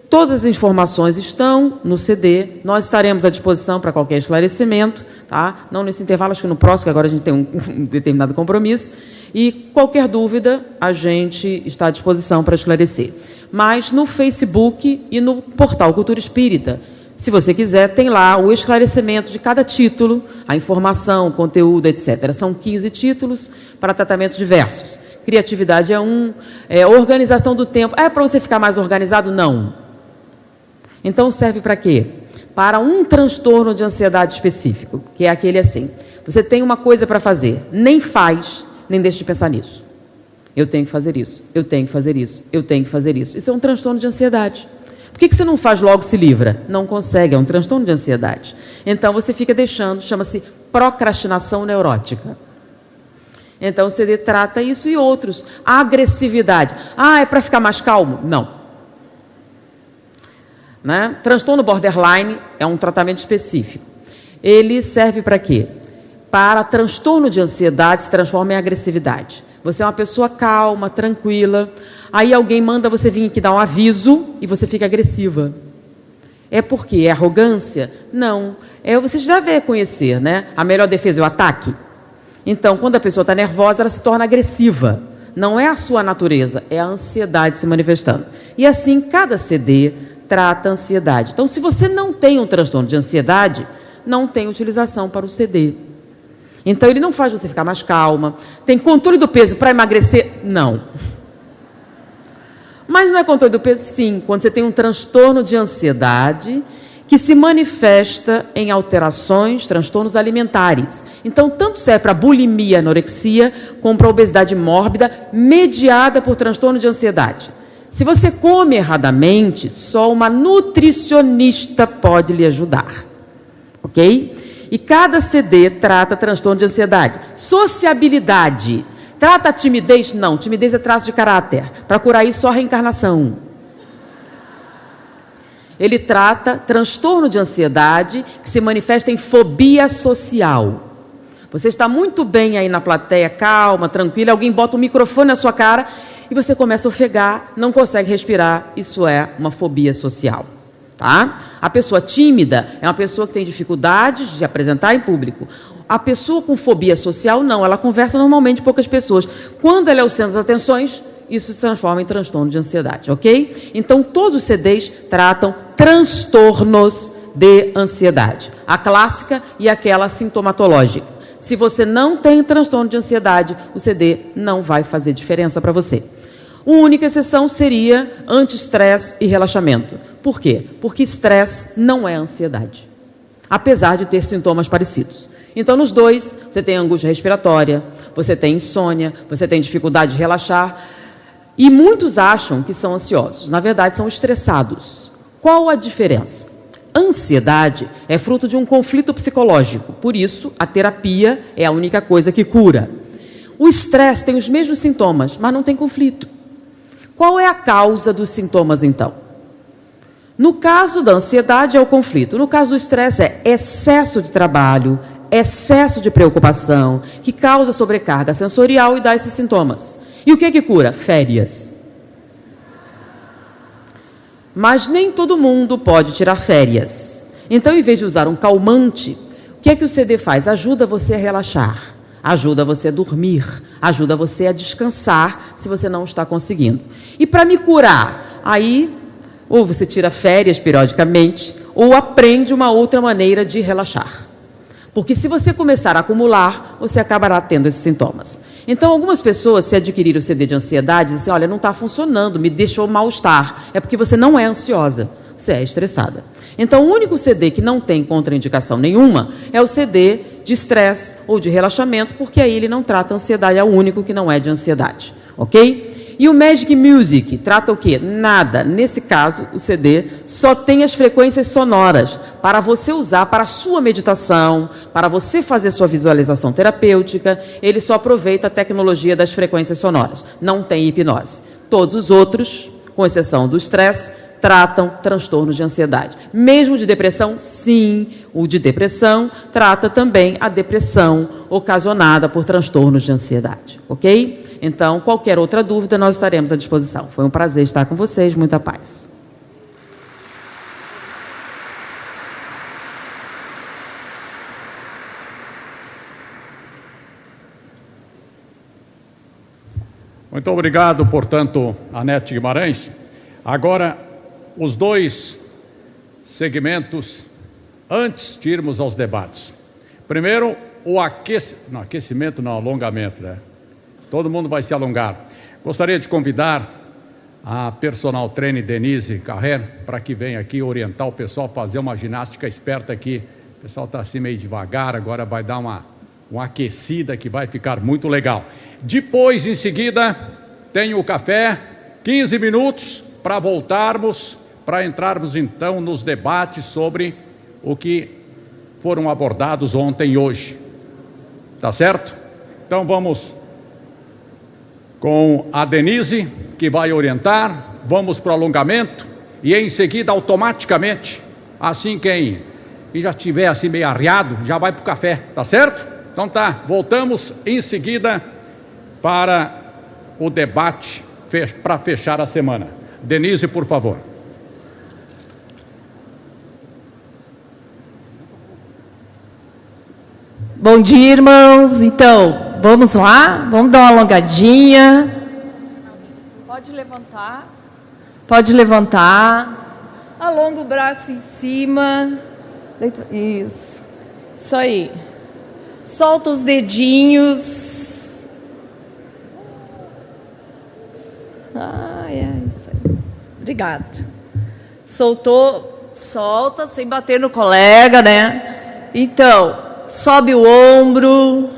Todas as informações estão no CD, nós estaremos à disposição para qualquer esclarecimento, tá? Não nesse intervalo, acho que no próximo, que agora a gente tem um determinado compromisso, e qualquer dúvida, a gente está à disposição para esclarecer. Mas no Facebook e no Portal Cultura Espírita, Se você quiser, tem lá o esclarecimento de cada título, a informação, o conteúdo, etc. São 15 títulos para tratamentos diversos. Criatividade é um, organização do tempo. É para você ficar mais organizado? Não. Então serve para quê? Para um transtorno de ansiedade específico, que é aquele assim. Você tem uma coisa para fazer, nem faz, nem deixa de pensar nisso. Eu tenho que fazer isso, eu tenho que fazer isso, eu tenho que fazer isso. Isso é um transtorno de ansiedade. Por que você não faz logo, se livra? Não consegue, é um transtorno de ansiedade. Então você fica deixando, chama-se procrastinação neurótica. Então o CD trata isso e outros. A agressividade. É para ficar mais calmo? Não. Né? Transtorno borderline é um tratamento específico. Ele serve para quê? Para transtorno de ansiedade se transforma em agressividade. Você é uma pessoa calma, tranquila, aí alguém manda você vir aqui dar um aviso e você fica agressiva. É porque é arrogância? Não. Você já deve conhecer, né? A melhor defesa é o ataque. Então, quando a pessoa está nervosa, ela se torna agressiva. Não é a sua natureza, é a ansiedade se manifestando. E assim, cada CD trata a ansiedade. Então, se você não tem um transtorno de ansiedade, não tem utilização para o CD. Então, ele não faz você ficar mais calma. Tem controle do peso para emagrecer? Não. Mas não é controle do peso? Sim, quando você tem um transtorno de ansiedade que se manifesta em alterações, transtornos alimentares. Então, tanto serve para bulimia, anorexia, como para obesidade mórbida, mediada por transtorno de ansiedade. Se você come erradamente, só uma nutricionista pode lhe ajudar. Ok? E cada CD trata transtorno de ansiedade. Sociabilidade. Trata a timidez? Não, timidez é traço de caráter. Para curar isso, só reencarnação. Ele trata transtorno de ansiedade que se manifesta em fobia social. Você está muito bem aí na plateia, calma, tranquila, alguém bota um microfone na sua cara e você começa a ofegar, não consegue respirar. Isso é uma fobia social. Tá? A pessoa tímida é uma pessoa que tem dificuldades de apresentar em público. A pessoa com fobia social, não, ela conversa normalmente com poucas pessoas. Quando ela é o centro das atenções, isso se transforma em transtorno de ansiedade, ok? Então, todos os CDs tratam transtornos de ansiedade. A clássica e aquela sintomatológica. Se você não tem transtorno de ansiedade, o CD não vai fazer diferença para você. A única exceção seria anti-estresse e relaxamento. Por quê? Porque estresse não é ansiedade, apesar de ter sintomas parecidos. Então, nos dois, você tem angústia respiratória, você tem insônia, você tem dificuldade de relaxar, e muitos acham que são ansiosos. Na verdade, são estressados. Qual a diferença? Ansiedade é fruto de um conflito psicológico, por isso a terapia é a única coisa que cura. O estresse tem os mesmos sintomas, mas não tem conflito. Qual é a causa dos sintomas, então? No caso da ansiedade é o conflito, no caso do estresse é excesso de trabalho, excesso de preocupação, que causa sobrecarga sensorial e dá esses sintomas. E o que cura? Férias. Mas nem todo mundo pode tirar férias. Então, em vez de usar um calmante, o que o CD faz? Ajuda você a relaxar, ajuda você a dormir, ajuda você a descansar, se você não está conseguindo. E para me curar, aí, ou você tira férias periodicamente, ou aprende uma outra maneira de relaxar. Porque se você começar a acumular, você acabará tendo esses sintomas. Então, algumas pessoas, se adquirirem o CD de ansiedade, dizem, olha, não está funcionando, me deixou mal-estar. É porque você não é ansiosa, você é estressada. Então, o único CD que não tem contraindicação nenhuma é o CD de estresse ou de relaxamento, porque aí ele não trata a ansiedade, é o único que não é de ansiedade, ok? E o Magic Music trata o quê? Nada. Nesse caso, o CD só tem as frequências sonoras para você usar para a sua meditação, para você fazer sua visualização terapêutica. Ele só aproveita a tecnologia das frequências sonoras. Não tem hipnose. Todos os outros, com exceção do estresse, tratam transtornos de ansiedade. Mesmo de depressão, sim, o de depressão trata também a depressão ocasionada por transtornos de ansiedade, ok? Então, qualquer outra dúvida, nós estaremos à disposição. Foi um prazer estar com vocês, muita paz. Muito obrigado, portanto, Anete Guimarães. Agora, os dois segmentos antes de irmos aos debates. Primeiro, o aquecimento não, alongamento, né? Todo mundo vai se alongar. Gostaria de convidar a personal trainer Denise Carrer para que venha aqui orientar o pessoal a fazer uma ginástica esperta aqui. O pessoal está assim meio devagar, agora vai dar uma aquecida que vai ficar muito legal. Depois, em seguida, tem o café, 15 minutos para voltarmos, para entrarmos então nos debates sobre o que foram abordados ontem e hoje. Tá certo? Então vamos com a Denise, que vai orientar, vamos para o alongamento e em seguida, automaticamente, assim quem já estiver assim meio arriado, já vai para o café, tá certo? Então tá, voltamos em seguida para o debate para fechar a semana. Denise, por favor. Bom dia, irmãos. Então, vamos lá? Vamos dar uma alongadinha. Pode levantar. Pode levantar. Alonga o braço em cima. Isso. Isso aí. Solta os dedinhos. Isso aí. Obrigado. Soltou, solta, sem bater no colega, né? Então, sobe o ombro,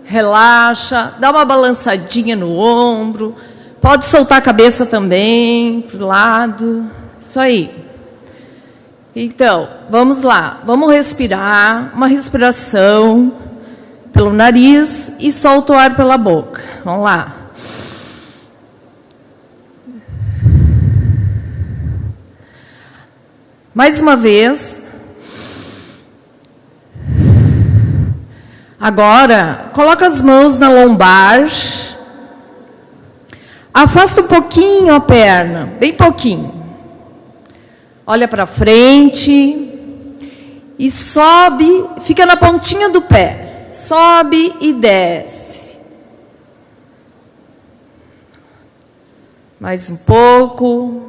relaxa, dá uma balançadinha no ombro, pode soltar a cabeça também, para o lado, isso aí. Então, vamos lá, vamos respirar, uma respiração pelo nariz e solta o ar pela boca, vamos lá. Mais uma vez. Agora, coloca as mãos na lombar, afasta um pouquinho a perna, bem pouquinho. Olha para frente e sobe, fica na pontinha do pé, sobe e desce. Mais um pouco.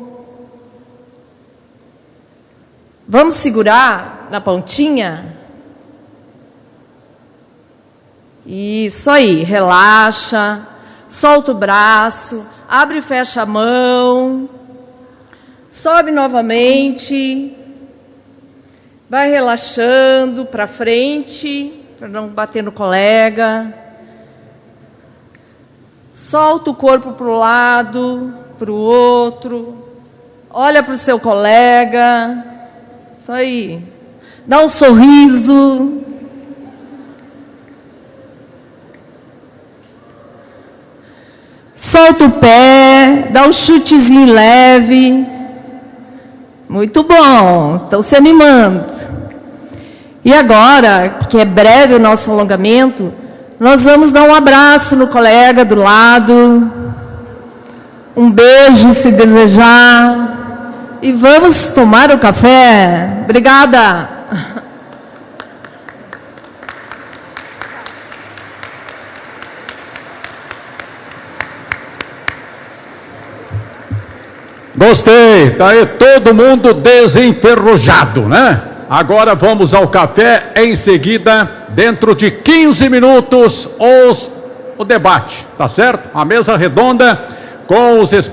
Vamos segurar na pontinha? Isso aí, relaxa, solta o braço, abre e fecha a mão, sobe novamente, vai relaxando para frente, para não bater no colega, solta o corpo para o lado, para o outro, olha para o seu colega, isso aí, dá um sorriso. Solta o pé, dá um chutezinho leve. Muito bom, estão se animando. E agora, que é breve o nosso alongamento, nós vamos dar um abraço no colega do lado, um beijo se desejar, e vamos tomar o café. Obrigada. Gostei, está aí todo mundo desenferrujado, né? Agora vamos ao café, em seguida, dentro de 15 minutos, o debate, tá certo? A mesa redonda com os